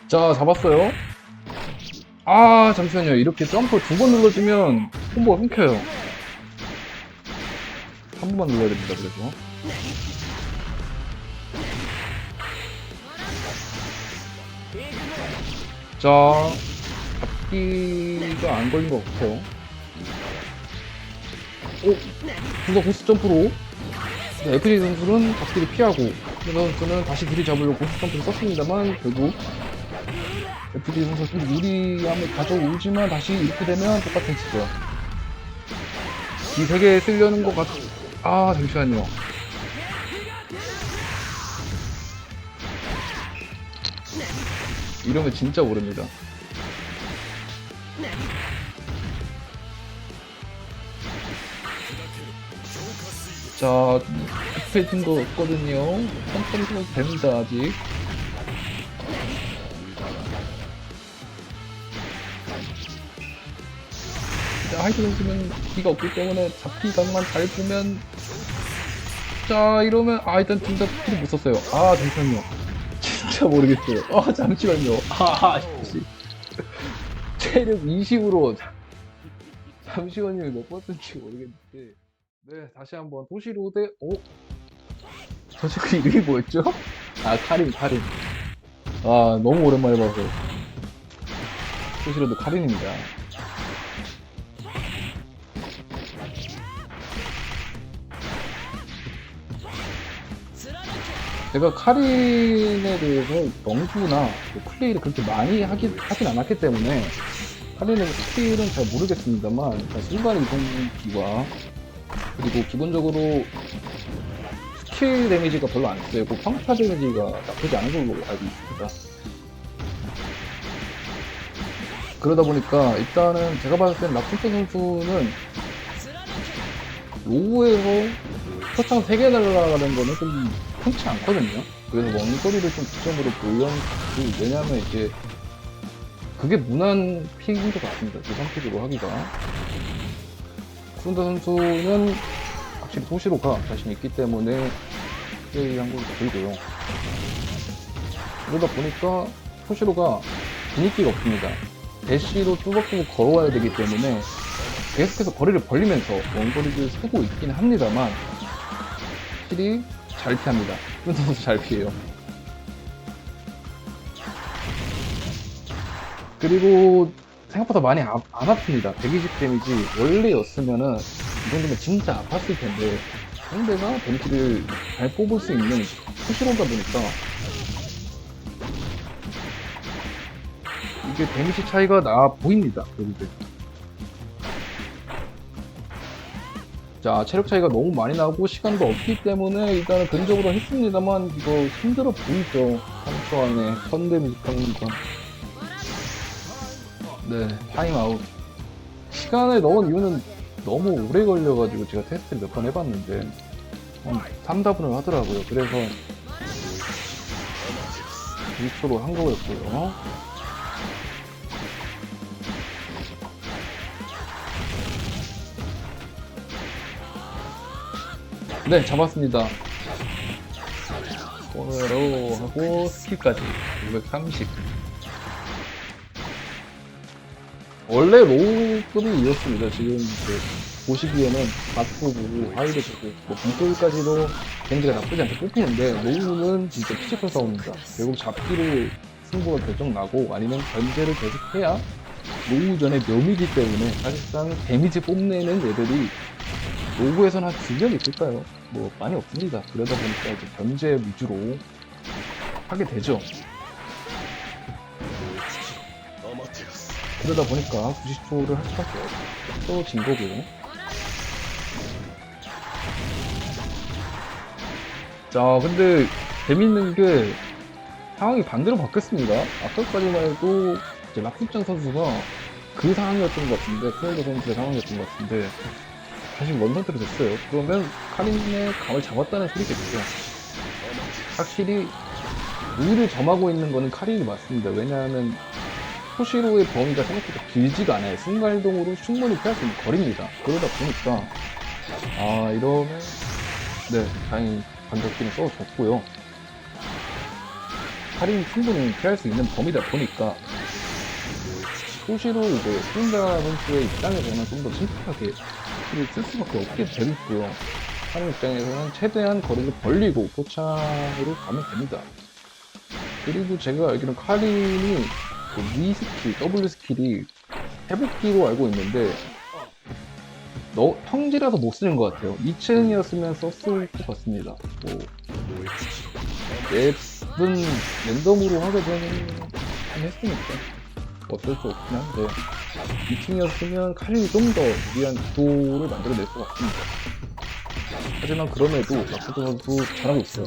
자, 잡았어요. 잠시만요. 이렇게 점프 2번 눌러주면 콤보가 끊겨요. 한 번만 눌러야 됩니다. 그래서 자, 잡기가 안 걸린 것 같아요. 누가 고스 점프로 FJ 선수는 닭딜을 피하고 그 선수는 다시 딜을 잡으려고 고스 점프를 썼습니다만 결국 FJ 선수가 좀 유리함을 가져오지만 다시 이렇게 되면 똑같아지죠. 이 3개 쓰려는 것 잠시만요. 이러면 진짜 모릅니다. 자, 급해진 거 없거든요. 천천히 됩니다, 아직. 자, 하이트 선수는 기가 없기 때문에 잡기 각만 잘 보면. 자, 이러면, 일단 둘 다 스킬을 못 썼어요. 잠시만요. 진짜 모르겠어요. 잠시만요. 씨. 체력 20으로. 잠시만요. 몇 번 쓴지 모르겠는데. 네, 다시 한번 도시로 대, 저 친구 이름이 뭐였죠? 카린. 너무 오랜만에 봐서. 도시로 대 카린입니다. 제가 카린에 대해서 연구나 플레이를 그렇게 많이 하진 않았기 때문에 카린의 스킬은 잘 모르겠습니다만 일단 순간 이동기와 그리고 기본적으로 스킬 데미지가 별로 안 세고 평타 데미지가 나쁘지 않은 걸로 알고 있습니다. 그러다 보니까 일단은 제가 봤을 땐 라푼트 선수는 로우에서 표창 3개 날아가는 거는 좀 흔치 않거든요. 그래서 원거리를 좀 주점으로 보여주고, 왜냐하면 이제 그게 무난 픽인 것 같습니다. 그 선픽으로 하기가. 쿠른다 선수는 확실히 도시로가 자신 있기 때문에 플레이한 걸로 보이고요. 그러다 보니까 토시로가 분위기가 없습니다. 대시로 뚜벅뚜벅 걸어와야 되기 때문에 계속해서 거리를 벌리면서 원거리를 쓰고 있긴 합니다만 확실히 잘 피합니다. 쿠른다 선수 잘 피해요. 그리고 생각보다 많이 안 아픕니다. 120 데미지 원래였으면은 이 정도면 진짜 아팠을 텐데 상대가 데미지를 잘 뽑을 수 있는 토시로다 보니까 이게 데미지 차이가 나 보입니다. 여기들. 자, 체력 차이가 너무 많이 나고 시간도 없기 때문에 일단은 근접으로 했습니다만 이거 힘들어 보이죠. 3초 안에 1000 데미지 깎니까. 네, 타임아웃. 시간을 넣은 이유는 너무 오래 걸려가지고 제가 테스트를 몇 번 해봤는데 3답을 하더라고요. 그래서 2초로 한 거였고요. 네, 잡았습니다. 오늘로 하고 스킬까지 530. 원래 로우급이 이었습니다. 지금 보시기에는 바쁘고 하이드 보고 뭐 빈솔까지도 겐지가 나쁘지 않게 뽑히는데 로우는 진짜 피지컬 싸움입니다. 결국 잡기로 승부가 결정나고 아니면 견제를 계속해야 로우전의 묘미이기 때문에 사실상 데미지 뽐내는 애들이 로우에서는 한 2명 있을까요? 뭐 많이 없습니다. 그러다 보니까 이제 견제 위주로 하게 되죠. 그러다 보니까 90초를 할 수밖에 없어진 거고요. 자, 근데 재밌는 게 상황이 반대로 바뀌었습니다. 아까까지만 해도 이제 락숫장 선수가 그 상황이었던 것 같은데, 크레이더 선수의 상황이었던 것 같은데 다시 원상태로 됐어요. 그러면 카린의 감을 잡았다는 소리겠죠. 확실히 우위를 점하고 있는 거는 카린이 맞습니다. 왜냐하면 토시로의 범위가 생각보다 길지가 않아요. 순간이동으로 충분히 피할 수 있는 거리입니다. 그러다 보니까 이러면 네, 다행히 반격기는 써줬고요. 카린이 충분히 피할 수 있는 범위다 보니까 토시로 이제 쿠른다 선수의 입장에서는 좀 더 침착하게 쓸 수밖에 없게 되겠고요. 카린 입장에서는 최대한 거리를 벌리고 포창으로 가면 됩니다. 그리고 제가 알기로는 카린이 그 V 스킬, W 스킬이 회복기로 알고 있는데 평지라서 못 쓰는 것 같아요. 2층이었으면 썼을 것 같습니다. 뭐, 맵은 랜덤으로 하게 되는 했으니까 어쩔 수 없긴 한데 2층이었으면 칼이 좀 더 유리한 구도를 만들어낼 것 같습니다. 하지만 그럼에도 야쿠자 선수 잘하고 있어요.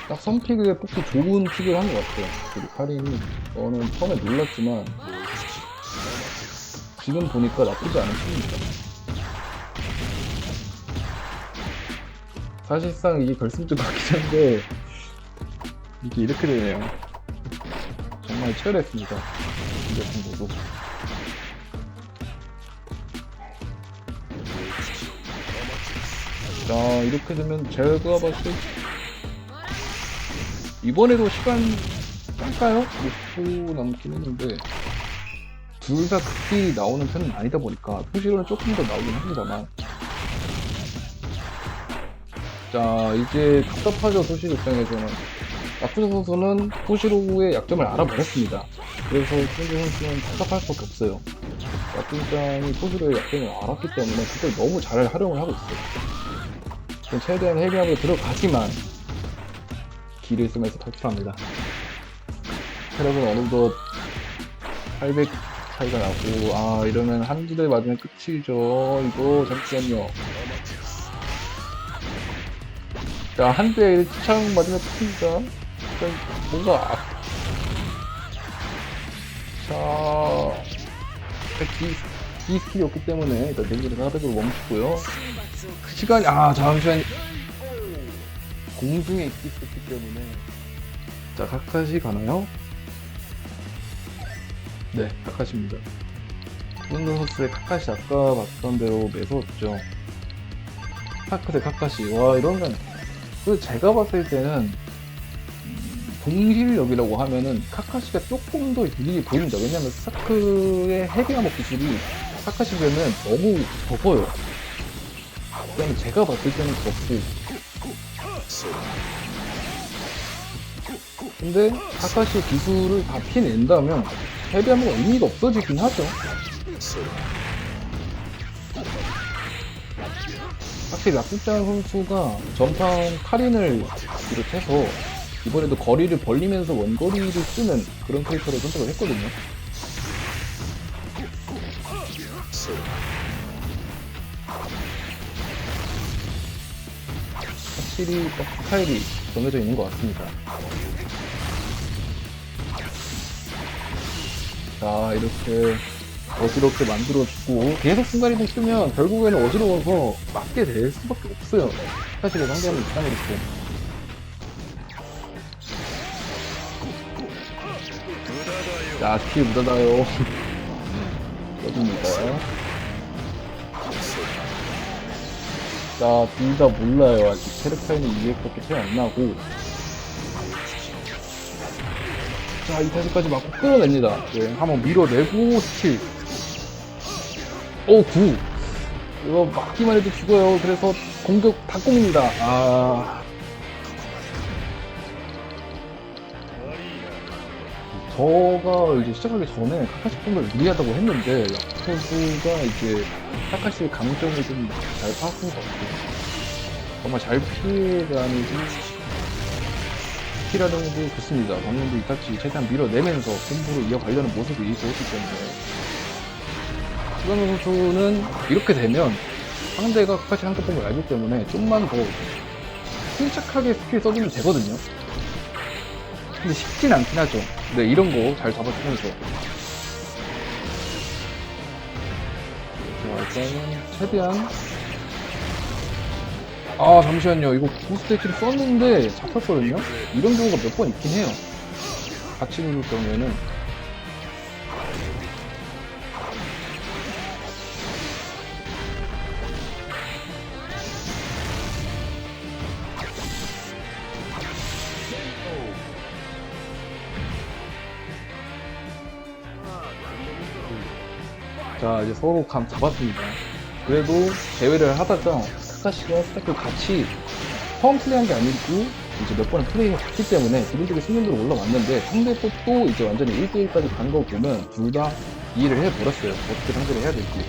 딱 선픽에 뽑기 좋은 픽을 한 것 같아요. 그리고 카린이 저는 처음에 놀랐지만 지금 보니까 나쁘지 않은 픽입니다. 사실상 이게 결승전 같긴 한데 이게 이렇게 되네요. 정말 치열했습니다. 이 결승전도. 자, 이렇게 되면 제가 봤을 때 이번에도 시간 짧까요? 50분 남긴 했는데 둘 다 극히 나오는 편은 아니다 보니까 토시로는 조금 더 나오긴 합니다만, 자 이제 답답하죠. 토시로 입장에서는 야쿠자 선수는 토시로의 약점을 알아버렸습니다. 그래서 토시 선수는 답답할 수밖에 없어요. 야쿠장이 토시로의 약점을 알았기 때문에 그걸 너무 잘 활용을 하고 있어요. 최대한 헤비함으로 들어가지만 길을 쓰면서 탈출합니다. 체력은 어느덧 800 차이가 나고, 아 이러면 한 부대 맞으면 끝이죠. 이거 잠시만요. 자, 한 대 1창 맞으면 끝입니다. 뭔가 자 기 스킬이 없기 때문에 일단 데미지를 400으로 멈추고요. 시간이 잠시만, 공중에 있었기 때문에. 자, 카카시 가나요? 네, 카카시입니다. 손흥민 선수의 카카시 아까 봤던 대로 매서웠죠. 스타크 대 카카시. 와, 이러면 제가 봤을 때는 동실력이라고 하면은 카카시가 조금 더 유리해 보입니다. 왜냐면 스타크의 헤비아머 기술이 카카시면은 너무 적어요. 그냥 제가 봤을 때는 그렇고, 근데 카카시 기술을 다 피낸다면 헤비아머가 의미가 없어지긴 하죠. 확실히 라쿠짱 선수가 전판 카린을 비롯해서 이번에도 거리를 벌리면서 원거리를 쓰는 그런 캐릭터를 선택을 했거든요. 확실히 스타일이 정해져 있는 것 같습니다. 자, 이렇게 어지럽게 만들어주고 계속 순간이동 쓰면 결국에는 어지러워서 맞게 될 수밖에 없어요. 사실은 상대하는 입장으로서. 자, 스킬 묻어나요. 여기입니다. 자, 둘 다 몰라요. 아직 체력 차이는 200밖에 차이 안 나고. 자, 이 타지까지 맞고 끌어냅니다. 네, 한번 밀어내고 스킬. 오, 9. 이거 막기만 해도 죽어요. 그래서 공격 다 꼽니다. 저가 이제 시작하기 전에 카카시 폼을 무리하다고 했는데 야쿠 선수가 이제 카카시의 강점을 좀 잘 파악한 것 같아요. 정말 잘 피해가는지 스킬하는도 좋습니다. 방금도 이타치 최대한 밀어내면서 콤보로 이어가려는 모습이 보였기 때문에 수강호 선수는 이렇게 되면 상대가 카카시 한꺼번을 알기 때문에 좀만 더 침착하게 스킬 써주면 되거든요. 근데 쉽진 않긴 하죠. 네, 이런 거 잘 잡아주면서. 자, 일단은 최대한. 잠시만요. 이거 부스트 킬 썼는데 잡혔거든요? 이런 경우가 몇 번 있긴 해요. 같이 누를 경우에는. 자, 이제 서로 감 잡았습니다. 그래도 대회를 하다가 카카시와 스타크 같이 처음 플레이한 게 아니고 이제 몇 번의 플레이가 갔기 때문에 기본적인 숙련도로 올라왔는데 상대 법도 이제 완전히 1대1까지 간 거 보면 둘 다 이해를 해버렸어요. 어떻게 상대를 해야 될지.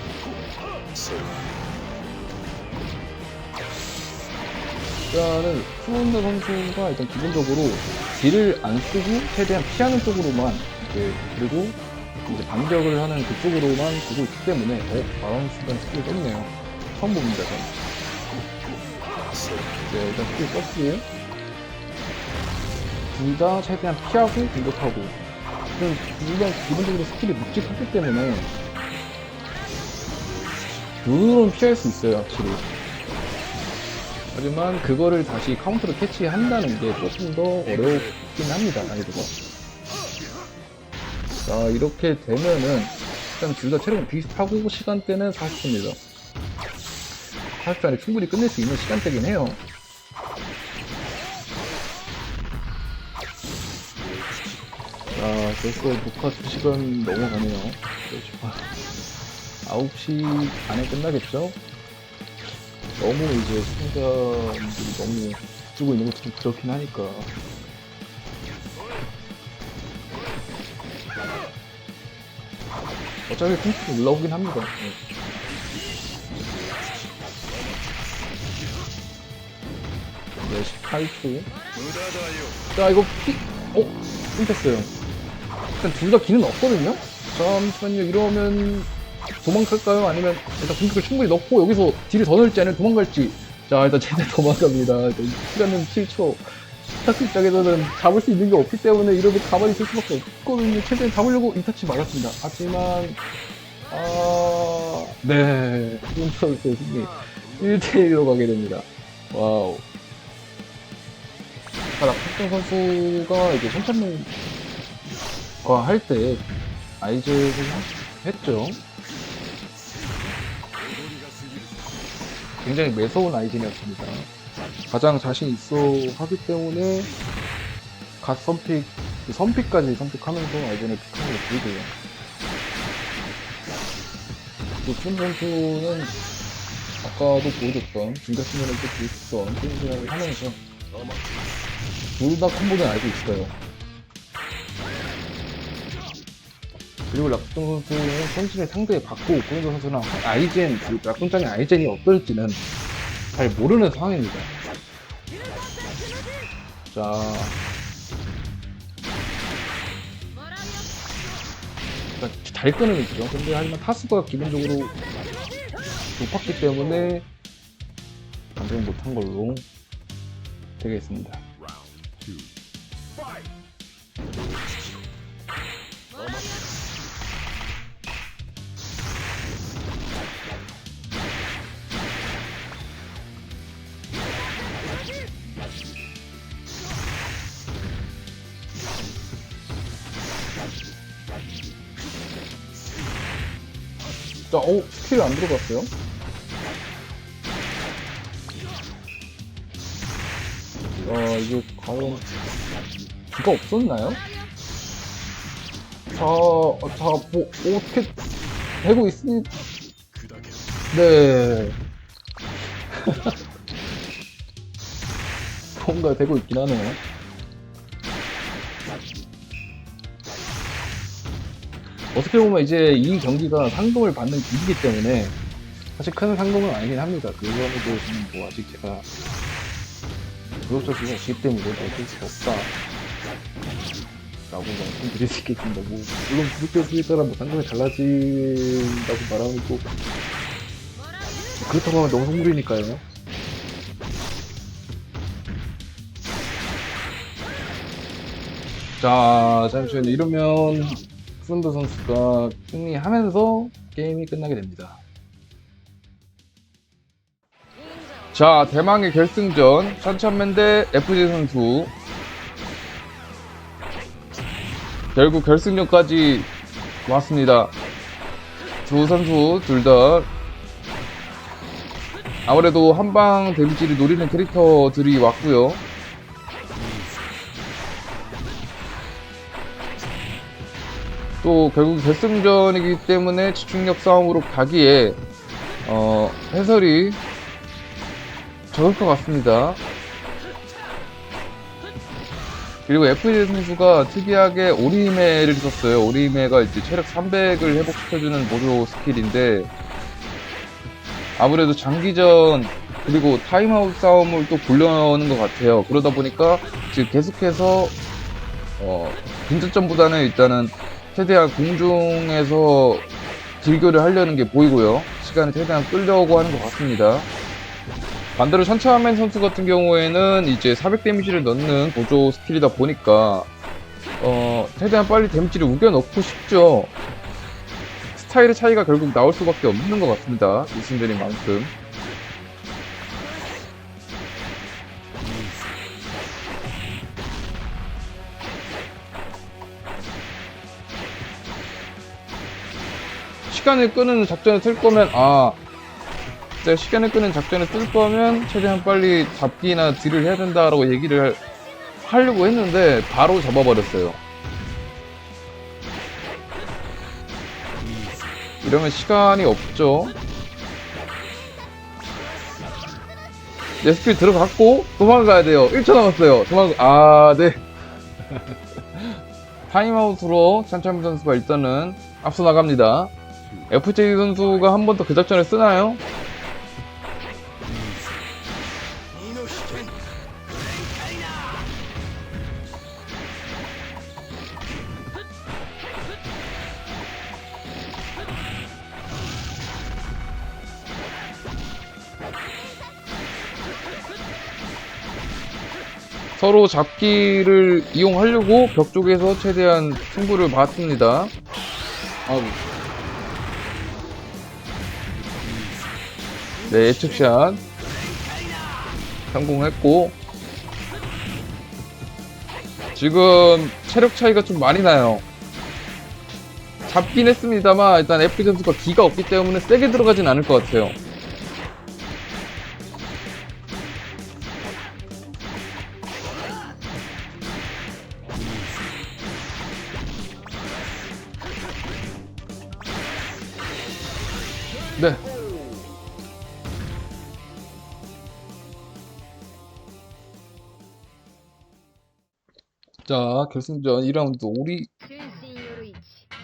일단은 수원대 선수가 일단 기본적으로 딜을 안 쓰고 최대한 피하는 쪽으로만 이제 그리고 이제 반격을 하는 그쪽으로만 두고 있기 때문에 바람수단 스킬을 썼네요. 처음 봅니다. 저는. 네, 일단 스킬 썼고 둘 다 최대한 피하고 공격하고 둘 다 기본적으로 스킬이 묵직하기 때문에 룰은 피할 수 있어요, 확실히. 하지만 그거를 다시 카운터로 캐치한다는 게 조금 더 어렵긴 합니다, 난이도가. 자, 이렇게 되면은 일단 둘 다 체력은 비슷하고 시간대는 40초입니다. 40초 안에 충분히 끝낼 수 있는 시간대긴 해요. 자, 벌써 녹화 2시간 넘어가네요. 9시 안에 끝나겠죠? 너무 이제 시청자분들이 너무 쓰고 있는 것도 좀 그렇긴 하니까. 어차피 콩쿠르 올라오긴 합니다. 네, 18초. 자, 이거 끊겼어요. 일단 둘 다 기는 없거든요? 잠시만요, 이러면 도망갈까요? 아니면 일단 공격을 충분히 넣고 여기서 딜을 더 넣을지 아니면 도망갈지. 자, 일단 최대한 도망갑니다. 시간은 7초. 스타트 입장에서는 잡을 수 있는 게 없기 때문에 이러면 가만히 있을 수밖에 없거든요. 최대한 잡으려고 이타치 막았습니다. 하지만 네, 손선수의 승리 1대1로 가게 됩니다. 와우. 낙폭동 선수가 이제 선천문과 할 때 아이즈를 했죠. 굉장히 매서운 아이젠이었습니다. 가장 자신 있어 하기 때문에 갓 선픽까지 선픽하면서 아이젠을 픽하는 게 보이고요. 또 춘 선수는 아까도 보여줬던 중간수면을 또 보여줬던 게임을 하면서 둘 다 콤보는 알고 있어요. 그리고 락동 선수는 선수를 상대에 받고 고인도 선수는 아이젠, 락동장의 아이젠이 어떨지는 잘 모르는 상황입니다. 자, 잘 끄는 있죠. 근데 하지만 타수가 기본적으로 높았기 때문에 감정 못한 걸로 되겠습니다. 자, 스킬 안 들어갔어요? 이게 과연 기가 없었나요? 뭐 어떻게 되고 있으니 네. 뭔가 되고 있긴 하네요. 어떻게 보면 이제 이 경기가 상금을 받는 기기이기 때문에 사실 큰 상금은 아니긴 합니다. 그거는 뭐 아직 제가 구독자 수가 없기 때문에 어쩔 수가 없다 라고 말씀드릴 수 있겠습니다. 뭐 물론 구독자 수에 따라 뭐 상금이 달라진다고 말하면 또 그렇다고 하면 너무 속물이니까요. 자, 잠시만요. 이러면 푼드 선수가 승리하면서 게임이 끝나게 됩니다. 자, 대망의 결승전 샨찬맨 대 FJ 선수. 결국 결승전까지 왔습니다. 두 선수 둘 다 아무래도 한방 데미지를 노리는 캐릭터들이 왔고요. 또 결국 결승전이기 때문에 집중력 싸움으로 가기에 해설이 적을 것 같습니다. 그리고 FJ 선수가 특이하게 오리매를 썼어요. 오리매가 이제 체력 300을 회복시켜주는 보조 스킬인데, 아무래도 장기전 그리고 타임아웃 싸움을 또 보려는 것 같아요. 그러다 보니까 지금 계속해서 근접전보다는 일단은 최대한 공중에서 딜교를 하려는 게 보이고요. 시간을 최대한 끌려고 하는 것 같습니다. 반대로 샨차맨 선수 같은 경우에는 이제 400 데미지를 넣는 보조 스킬이다 보니까 최대한 빨리 데미지를 우겨넣고 싶죠. 스타일의 차이가 결국 나올 수밖에 없는 것 같습니다. 이승전인 만큼. 시간을 끄는 작전을 쓸 거면 진짜 시간을 끄는 작전을 쓸 거면 최대한 빨리 잡기나 딜을 해야 된다라고 얘기를 하려고 했는데 바로 잡아버렸어요. 이러면 시간이 없죠. 내 스킬 들어갔고 도망가야 돼요. 1초 남았어요. 네. 타임아웃으로 찬찬미 선수가 일단은 앞서 나갑니다. FJ 선수가 한 번 더 그 작전을 쓰나요? 서로 잡기를 이용하려고 벽 쪽에서 최대한 승부를 봤습니다. 네, 예측샷 성공했고, 지금 체력 차이가 좀 많이 나요. 잡긴 했습니다만 일단 FJ 선수가 기가 없기 때문에 세게 들어가진 않을 것 같아요. 네. 자, 결승전 2라운드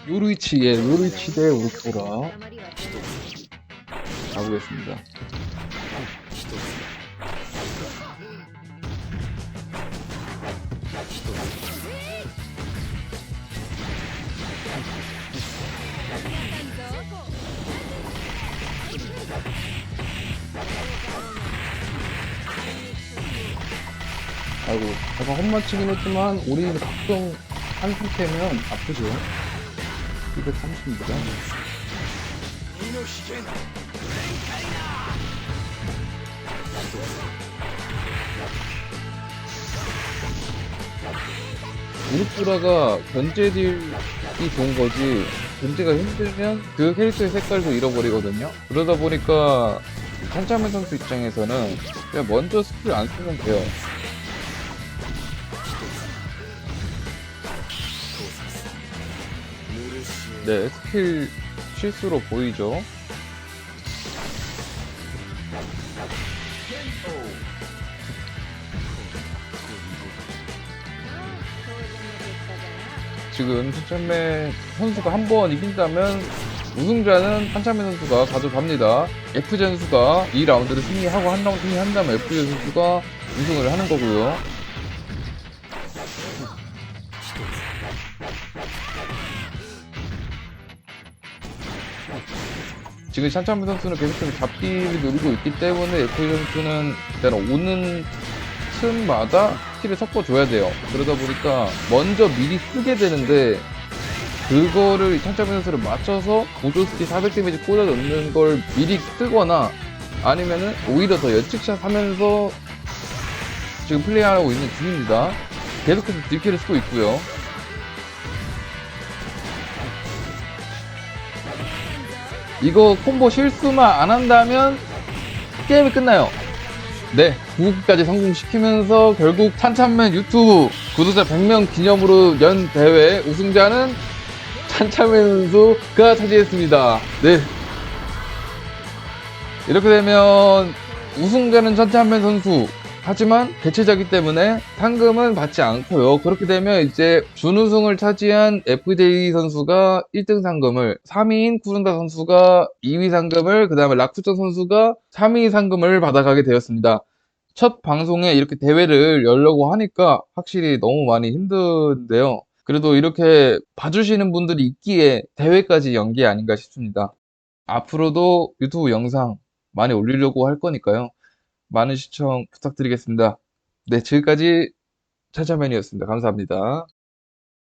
요루이치 대 우르코라 가보겠습니다. 아이고, 제가 헛맞추긴 했지만 오리를 각성한 상태면 아프죠. 230입니다. 우르쿠라가 견제 딜이 좋은 거지, 견제가 힘들면 그 캐릭터의 색깔도 잃어버리거든요. 그러다 보니까 찬차맨 선수 입장에서는 그냥 먼저 스킬 안 쓰면 돼요. 네, 스킬 실수로 보이죠. 지금 찬차맨 선수가 한 번 이긴다면 우승자는 찬차맨 선수가 가져갑니다. FJ 선수가 2라운드를 승리하고 한 라운드 승리한다면 FJ 선수가 우승을 하는 거고요. 지금 찬찬미 선수는 계속해서 잡기를 노리고 있기 때문에 FJ 선수는 일단 오는 틈마다 스킬을 섞어줘야 돼요. 그러다 보니까 먼저 미리 쓰게 되는데, 그거를 찬찬미 선수를 맞춰서 보조 스킬 400 데미지 꽂아 넣는 걸 미리 쓰거나 아니면은 오히려 더 예측샷 하면서 지금 플레이하고 있는 중입니다. 계속해서 딜킬을 쓰고 있고요. 이거 콤보 실수만 안 한다면 게임이 끝나요. 네, 9국까지 성공시키면서 결국 찬찬맨 유튜브 구독자 100명 기념으로 연 대회 우승자는 찬찬맨 선수가 차지했습니다. 네, 이렇게 되면 우승자는 찬찬맨 선수, 하지만 개최자기 때문에 상금은 받지 않고요. 그렇게 되면 이제 준우승을 차지한 FJ 선수가 1등 상금을, 3위인 쿠른다 선수가 2위 상금을, 그 다음에 라쿠전 선수가 3위 상금을 받아가게 되었습니다. 첫 방송에 이렇게 대회를 열려고 하니까 확실히 너무 많이 힘든데요. 그래도 이렇게 봐주시는 분들이 있기에 대회까지 연 게 아닌가 싶습니다. 앞으로도 유튜브 영상 많이 올리려고 할 거니까요. 많은 시청 부탁드리겠습니다. 네, 지금까지 차차맨이었습니다. 감사합니다.